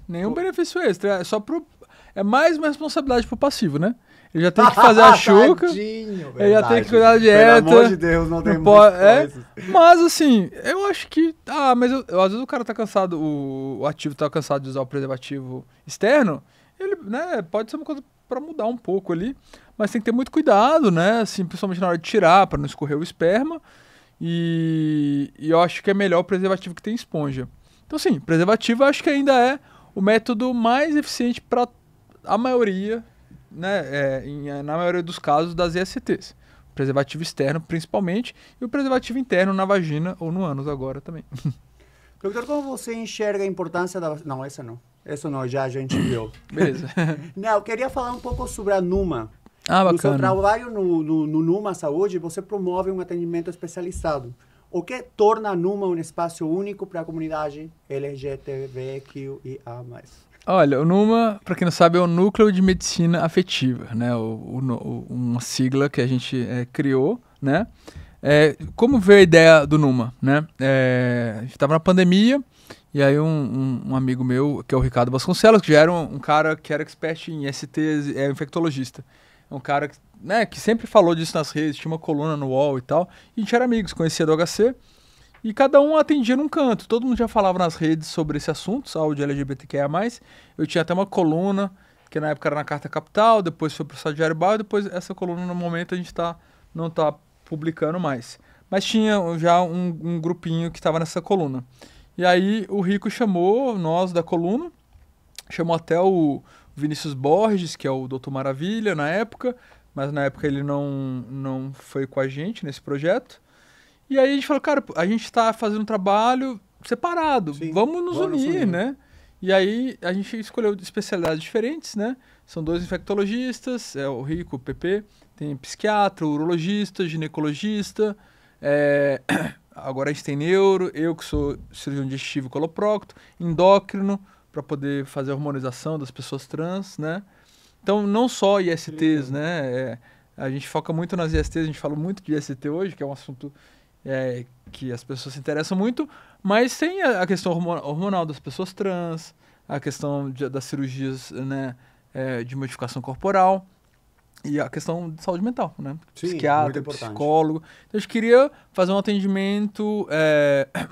Nenhum benefício extra, é mais uma responsabilidade pro passivo, né? Ele já tem que fazer a chuca, ele já tem que cuidar da dieta. Pelo amor de Deus, não tem coisas. Mas assim, eu acho que... mas às vezes o cara tá cansado, o ativo tá cansado de usar o preservativo externo, ele, né, pode ser uma coisa para mudar um pouco ali, mas tem que ter muito cuidado, né? Assim, principalmente na hora de tirar, para não escorrer o esperma. E eu acho que é melhor o preservativo que tem esponja. Então, sim, preservativo eu acho que ainda é o método mais eficiente para a maioria, né, na maioria dos casos das ISTs. O preservativo externo, principalmente, e o preservativo interno na vagina ou no ânus agora também. Doutor, como você enxerga a importância da... Não, essa não. Essa não, já a gente viu. Beleza. Não, eu queria falar um pouco sobre a Numa. Bacana. No seu trabalho no Numa Saúde, você promove um atendimento especializado. O que torna a Numa um espaço único para a comunidade LGBTQIA+. Olha, o NUMA, para quem não sabe, é o Núcleo de Medicina Afetiva, né? Uma sigla que a gente criou, né? Como veio a ideia do NUMA, né? A gente estava na pandemia e aí um amigo meu, que é o Ricardo Vasconcelos, que já era um cara que era expert em STs, infectologista. É um cara que sempre falou disso nas redes, tinha uma coluna no UOL e tal. E a gente era amigos, conhecia do HC. E cada um atendia num canto. Todo mundo já falava nas redes sobre esse assunto, saúde LGBTQIA+. Eu tinha até uma coluna, que na época era na Carta Capital, depois foi para o Diário Bairro, e depois essa coluna, no momento, a gente não está publicando mais. Mas tinha já um grupinho que estava nessa coluna. E aí o Rico chamou nós da coluna, chamou até o Vinícius Borges, que é o Doutor Maravilha na época, mas na época ele não foi com a gente nesse projeto. E aí a gente falou, cara, a gente está fazendo um trabalho separado, Sim, vamos nos unir, né? E aí a gente escolheu especialidades diferentes, né? São 2 infectologistas, o Rico, o PP, tem psiquiatra, urologista, ginecologista, agora a gente tem neuro, eu que sou cirurgião digestivo coloprocto, endócrino, para poder fazer a hormonização das pessoas trans, né? Então, não só ISTs, né? A gente foca muito nas ISTs, a gente fala muito de IST hoje, que é um assunto que as pessoas se interessam muito, mas tem a questão hormonal das pessoas trans, a questão das cirurgias, né, de modificação corporal. E a questão de saúde mental, né? Sim, Psiquiatra, muito importante. psicólogo. Então, a gente queria fazer um atendimento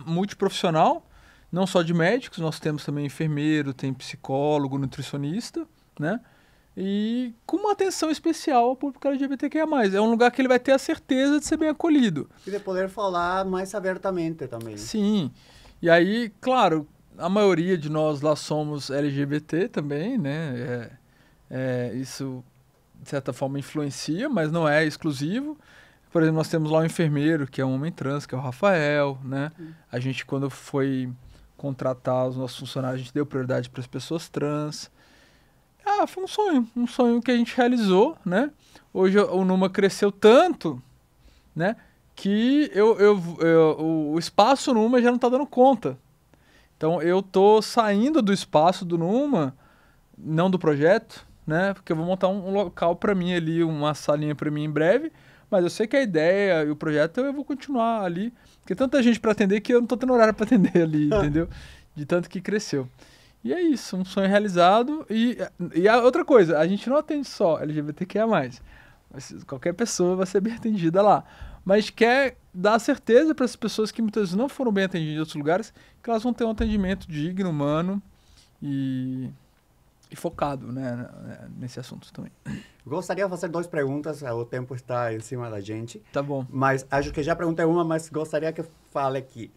multiprofissional, não só de médicos, nós temos também enfermeiro, tem psicólogo, nutricionista, né? E com uma atenção especial ao público LGBTQIA+. É um lugar que ele vai ter a certeza de ser bem acolhido. E de poder falar mais abertamente também. Sim. E aí, claro, a maioria de nós lá somos LGBT também, né? Isso, de certa forma, influencia, mas não é exclusivo. Por exemplo, nós temos lá um enfermeiro, que é um homem trans, que é o Rafael, né? A gente, quando foi contratar os nossos funcionários, a gente deu prioridade para as pessoas trans. Foi um sonho que a gente realizou, né? Hoje o Numa cresceu tanto, né? Que o espaço Numa já não está dando conta. Então eu tô saindo do espaço do Numa, não do projeto, né? Porque eu vou montar um local para mim ali, uma salinha para mim em breve, mas eu sei que a ideia e o projeto eu vou continuar ali, porque tanta gente para atender que eu não tô tendo horário para atender ali, entendeu? De tanto que cresceu. E é isso, um sonho realizado. E a outra coisa, a gente não atende só LGBTQIA+. Qualquer pessoa vai ser bem atendida lá. Mas quer dar certeza para as pessoas que muitas vezes não foram bem atendidas em outros lugares, que elas vão ter um atendimento digno, humano e focado, né, nesse assunto também. Gostaria de fazer 2 perguntas, o tempo está em cima da gente. Tá bom. Mas acho que já perguntei uma, mas gostaria que fale aqui.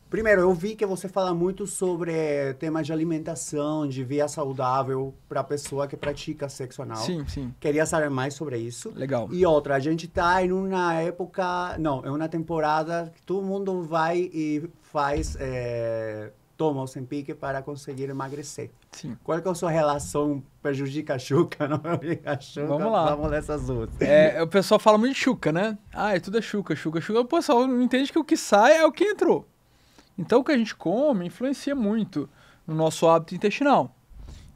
Primeiro, eu vi que você fala muito sobre temas de alimentação, de vida saudável para a pessoa que pratica sexo anal. Sim, sim. Queria saber mais sobre isso. Legal. E outra, a gente está em uma época, não, é uma temporada que todo mundo vai e faz, toma o Ozempic para conseguir emagrecer. Sim. Qual que é a sua relação? Prejudica a Xuca, não prejudica a Xuca? Vamos lá. Vamos nessas duas. O pessoal fala muito de Xuca, né? Tudo é Xuca. O pessoal não entende que o que sai é o que entrou. Então, o que a gente come influencia muito no nosso hábito intestinal.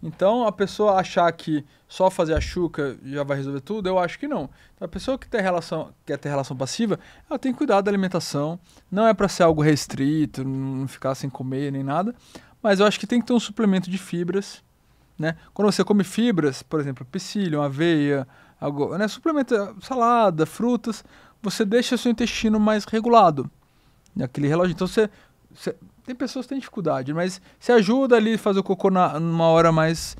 Então, a pessoa achar que só fazer a Xuca já vai resolver tudo, eu acho que não. Então, a pessoa que quer ter relação passiva, ela tem que cuidar da alimentação. Não é para ser algo restrito, não ficar sem comer nem nada. Mas eu acho que tem que ter um suplemento de fibras, né? Quando você come fibras, por exemplo, psyllium, aveia, né? Suplemento, salada, frutas, você deixa o seu intestino mais regulado. Aquele relógio. Então, tem pessoas que têm dificuldade, mas você ajuda ali a fazer o cocô numa hora mais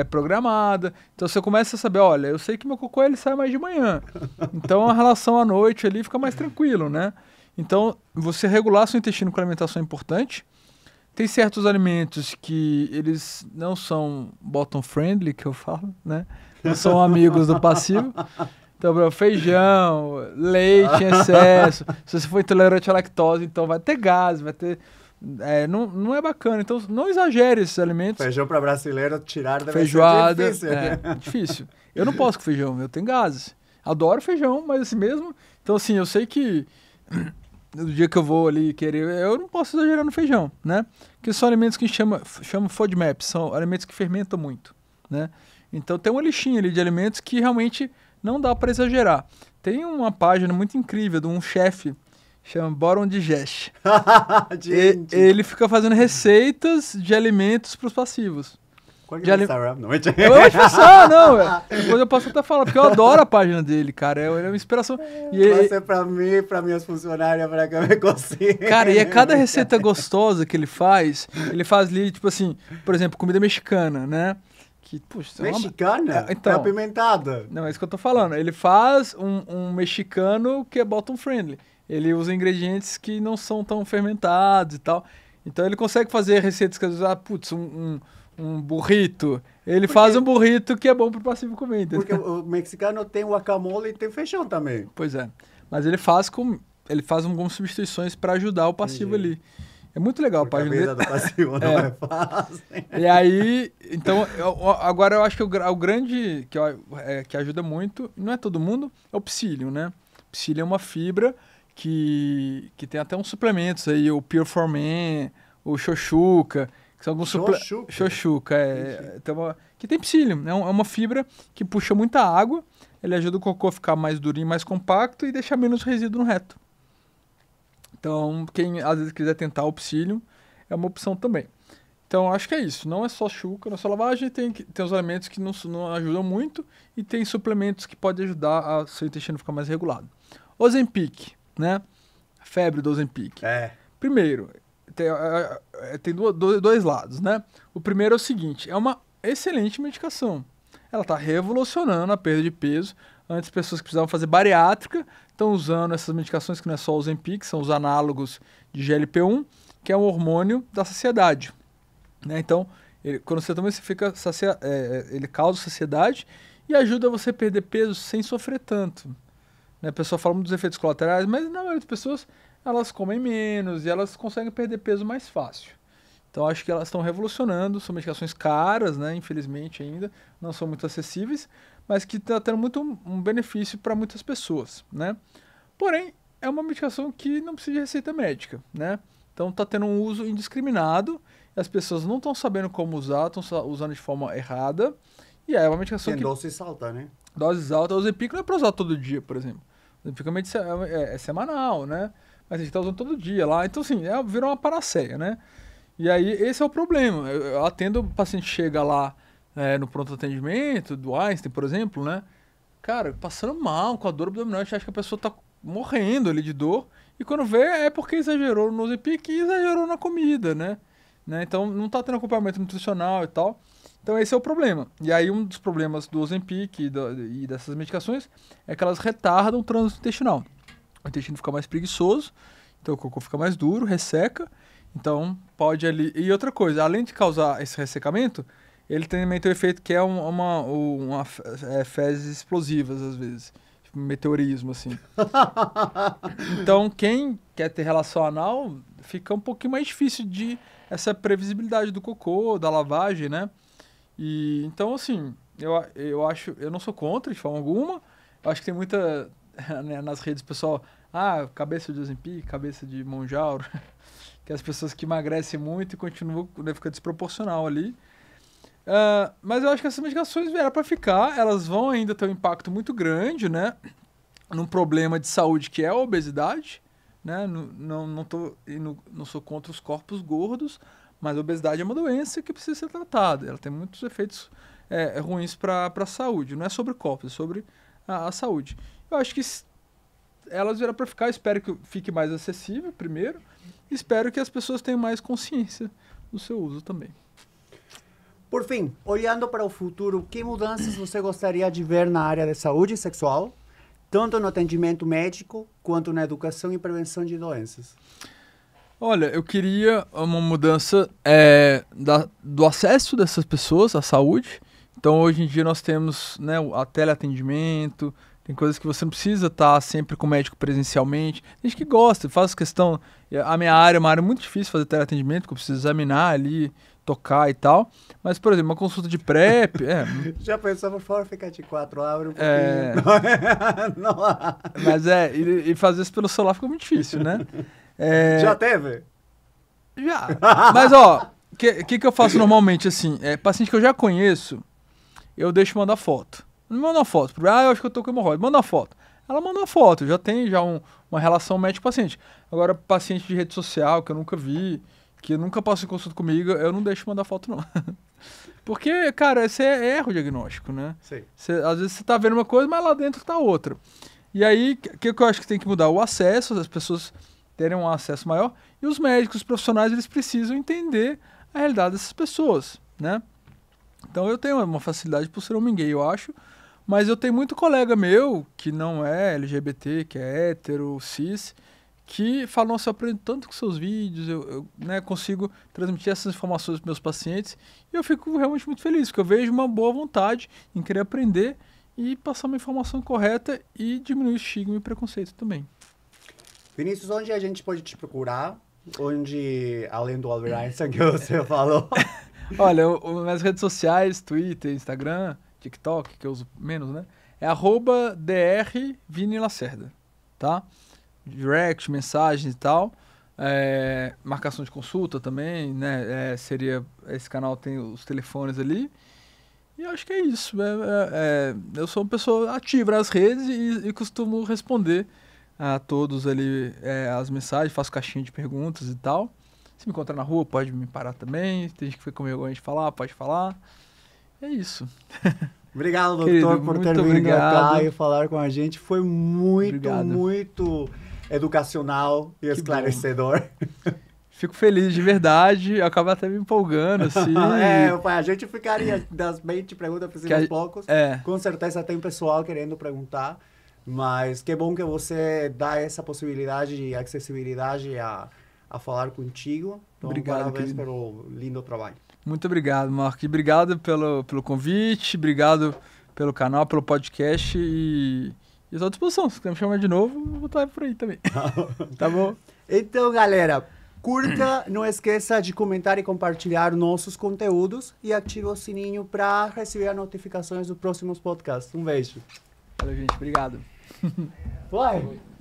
programada. Então você começa a saber, olha, eu sei que meu cocô ele sai mais de manhã. Então a relação à noite ali fica mais tranquilo, né? Então você regular seu intestino com alimentação é importante. Tem certos alimentos que eles não são bottom friendly, que eu falo, né? Não são amigos do passivo. Então, feijão, leite em excesso. Se você for intolerante à lactose, então vai ter gás, vai ter... não é bacana. Então, não exagere esses alimentos. Feijão para brasileiro tirar deve Feijoada, ser difícil. É difícil. Eu não posso com feijão, eu tenho gases. Adoro feijão, mas assim mesmo... Então, assim, eu sei que no dia que eu vou ali querer... Eu não posso exagerar no feijão, né? Porque são alimentos que a gente chama FODMAP, são alimentos que fermentam muito, né? Então, tem uma listinha ali de alimentos que realmente... Não dá para exagerar. Tem uma página muito incrível de um chefe, chama Boron Digest. Ele fica fazendo receitas de alimentos para os passivos. Qual que é o Instagram? Não, eu vou te passar, não. Depois eu posso até falar, porque eu adoro a página dele, cara. Ele é uma inspiração. Vai ser para mim, para minhas funcionárias, para que eu me consiga. Cara, e cada receita gostosa que ele faz ali, tipo assim, por exemplo, comida mexicana, né? Que, puxa, mexicana? Então, é apimentada. Não, é isso que eu tô falando. Ele faz um mexicano que é bottom friendly. Ele usa ingredientes que não são tão fermentados e tal. Então ele consegue fazer receitas que às vezes, um burrito. Ele faz um burrito que é bom pro passivo comer, entendeu? Porque o mexicano tem guacamole e tem feijão também. Pois é. Mas ele faz algumas substituições para ajudar o passivo ali. É muito legal a página dele. A vida do passivo não é fácil. E aí, então, agora eu acho que o grande que ajuda muito, não é todo mundo, é o psyllium, né? O psyllium é uma fibra que tem até uns suplementos aí, o Pure for Men, o Xoxuca, que são alguns suplementos. Xoxuca, que tem psyllium, é uma fibra que puxa muita água, ele ajuda o cocô a ficar mais durinho, mais compacto e deixar menos resíduo no reto. Então, quem às vezes quiser tentar o psyllium, é uma opção também. Então, acho que é isso. Não é só chuca, não é só lavagem. Tem os elementos que não ajudam muito e tem suplementos que podem ajudar a seu intestino ficar mais regulado. Ozempic, né? A febre do Ozempic. Primeiro, tem dois lados, né? O primeiro é o seguinte, é uma excelente medicação. Ela está revolucionando a perda de peso. Antes, pessoas que precisavam fazer bariátrica estão usando essas medicações que não é só o Ozempic, são os análogos de GLP-1, que é um hormônio da saciedade. Né? Então, quando você toma, ele causa saciedade e ajuda você a perder peso sem sofrer tanto. Né? A pessoa fala muito dos efeitos colaterais, mas na maioria das pessoas, elas comem menos e elas conseguem perder peso mais fácil. Então, acho que elas estão revolucionando, são medicações caras, né? Infelizmente ainda, não são muito acessíveis, mas que está tendo muito um benefício para muitas pessoas, né? Porém, é uma medicação que não precisa de receita médica, né? Então, está tendo um uso indiscriminado, as pessoas não estão sabendo como usar, estão usando de forma errada, e é uma medicação Tem doses altas, né? Doses altas. O Ozempic não é para usar todo dia, por exemplo. O Ozempic é semanal, né? Mas a gente está usando todo dia lá. Então, assim, virou uma panaceia, né? E aí, esse é o problema. Eu atendo, o paciente chega lá no pronto atendimento, do Einstein, por exemplo, né? Cara, passando mal, com a dor abdominal, a gente acha que a pessoa tá morrendo ali de dor. E quando vê, é porque exagerou no Ozempic e exagerou na comida, né? Então, não tá tendo acompanhamento nutricional e tal. Então, esse é o problema. E aí, um dos problemas do Ozempic e dessas medicações é que elas retardam o trânsito intestinal. O intestino fica mais preguiçoso, então o cocô fica mais duro, resseca. Então, pode ali... E outra coisa, além de causar esse ressecamento, ele também tem o efeito que é fezes explosivas, às vezes. Tipo, meteorismo, assim. Então, quem quer ter relação anal, fica um pouquinho mais difícil de... Essa previsibilidade do cocô, da lavagem, né? E, então, assim, eu não sou contra de forma alguma. Eu acho que tem muita... Né, nas redes, pessoal... cabeça de Ozempic, cabeça de Monjauro... que as pessoas que emagrecem muito e continuam, fica desproporcional ali. Mas eu acho que essas medicações vieram para ficar, elas vão ainda ter um impacto muito grande, né? Num problema de saúde que é a obesidade, né? Não sou contra os corpos gordos, mas a obesidade é uma doença que precisa ser tratada. Ela tem muitos efeitos ruins para a saúde. Não é sobre corpos, é sobre a saúde. Eu acho que elas vieram para ficar, espero que fique mais acessível primeiro, espero que as pessoas tenham mais consciência do seu uso também. Por fim, olhando para o futuro, que mudanças você gostaria de ver na área de saúde sexual, tanto no atendimento médico quanto na educação e prevenção de doenças? Olha, eu queria uma mudança do acesso dessas pessoas à saúde. Então, hoje em dia nós temos, né, a teleatendimento. Tem coisas que você não precisa estar sempre com o médico presencialmente. Tem gente que gosta, faz questão... A minha área é uma área muito difícil fazer teleatendimento, porque eu preciso examinar ali, tocar e tal. Mas, por exemplo, uma consulta de PrEP... Já pensou, por favor, ficar de 4, abre um pouquinho. Não. Mas e fazer isso pelo celular fica muito difícil, né? Já teve? Já. Mas, ó, o que eu faço normalmente, assim? Paciente que eu já conheço, eu deixo mandar foto. Não manda uma foto. Eu acho que eu tô com hemorroide. Manda uma foto. Ela manda uma foto. Já tem uma relação médico-paciente. Agora, paciente de rede social que eu nunca vi, que nunca passou em consulta comigo, eu não deixo mandar foto, não. Porque, cara, você erra o diagnóstico, né? Sim. Às vezes você tá vendo uma coisa, mas lá dentro tá outra. E aí, o que eu acho que tem que mudar? O acesso, as pessoas terem um acesso maior. E os médicos, os profissionais, eles precisam entender a realidade dessas pessoas, né? Então, eu tenho uma facilidade por ser homem gay, eu acho. Mas eu tenho muito colega meu, que não é LGBT, que é hétero, cis, que falam, nossa, eu aprendo tanto com seus vídeos, eu né, consigo transmitir essas informações para meus pacientes, e eu fico realmente muito feliz, porque eu vejo uma boa vontade em querer aprender e passar uma informação correta e diminuir o estigma e preconceito também. Vinícius, onde a gente pode te procurar? Onde, além do Albert Einstein que você falou? Olha, nas redes sociais, Twitter, Instagram, TikTok, que eu uso menos, né? É @drvinilacerda, tá? Direct, mensagens e tal. Marcação de consulta também, né? Esse canal tem os telefones ali. E eu acho que é isso. Eu sou uma pessoa ativa nas redes e costumo responder a todos ali as mensagens, faço caixinha de perguntas e tal. Se me encontrar na rua, pode me parar também. Tem gente que foi comigo antes de falar, pode falar. É isso. Obrigado, doutor, Querido, por ter muito vindo obrigado. cá e falar com a gente. Foi muito, Obrigado. muito educacional e esclarecedor. Fico feliz, de verdade. Acaba até me empolgando, assim. A gente ficaria das 20 perguntas, Que fizemos poucos. É, Com certeza tem pessoal querendo perguntar, mas que bom que você dá essa possibilidade e acessibilidade a falar contigo. Então, Obrigado, parabéns querido. pelo lindo trabalho. muito obrigado, Marco. E obrigado pelo convite, obrigado pelo canal, pelo podcast e estou à disposição. Se quiser me chamar de novo, eu vou estar por aí também. Tá bom? Então, galera, curta, não esqueça de comentar e compartilhar nossos conteúdos e ative o sininho para receber as notificações dos próximos podcasts. Um beijo. Valeu, gente. Obrigado. Vai!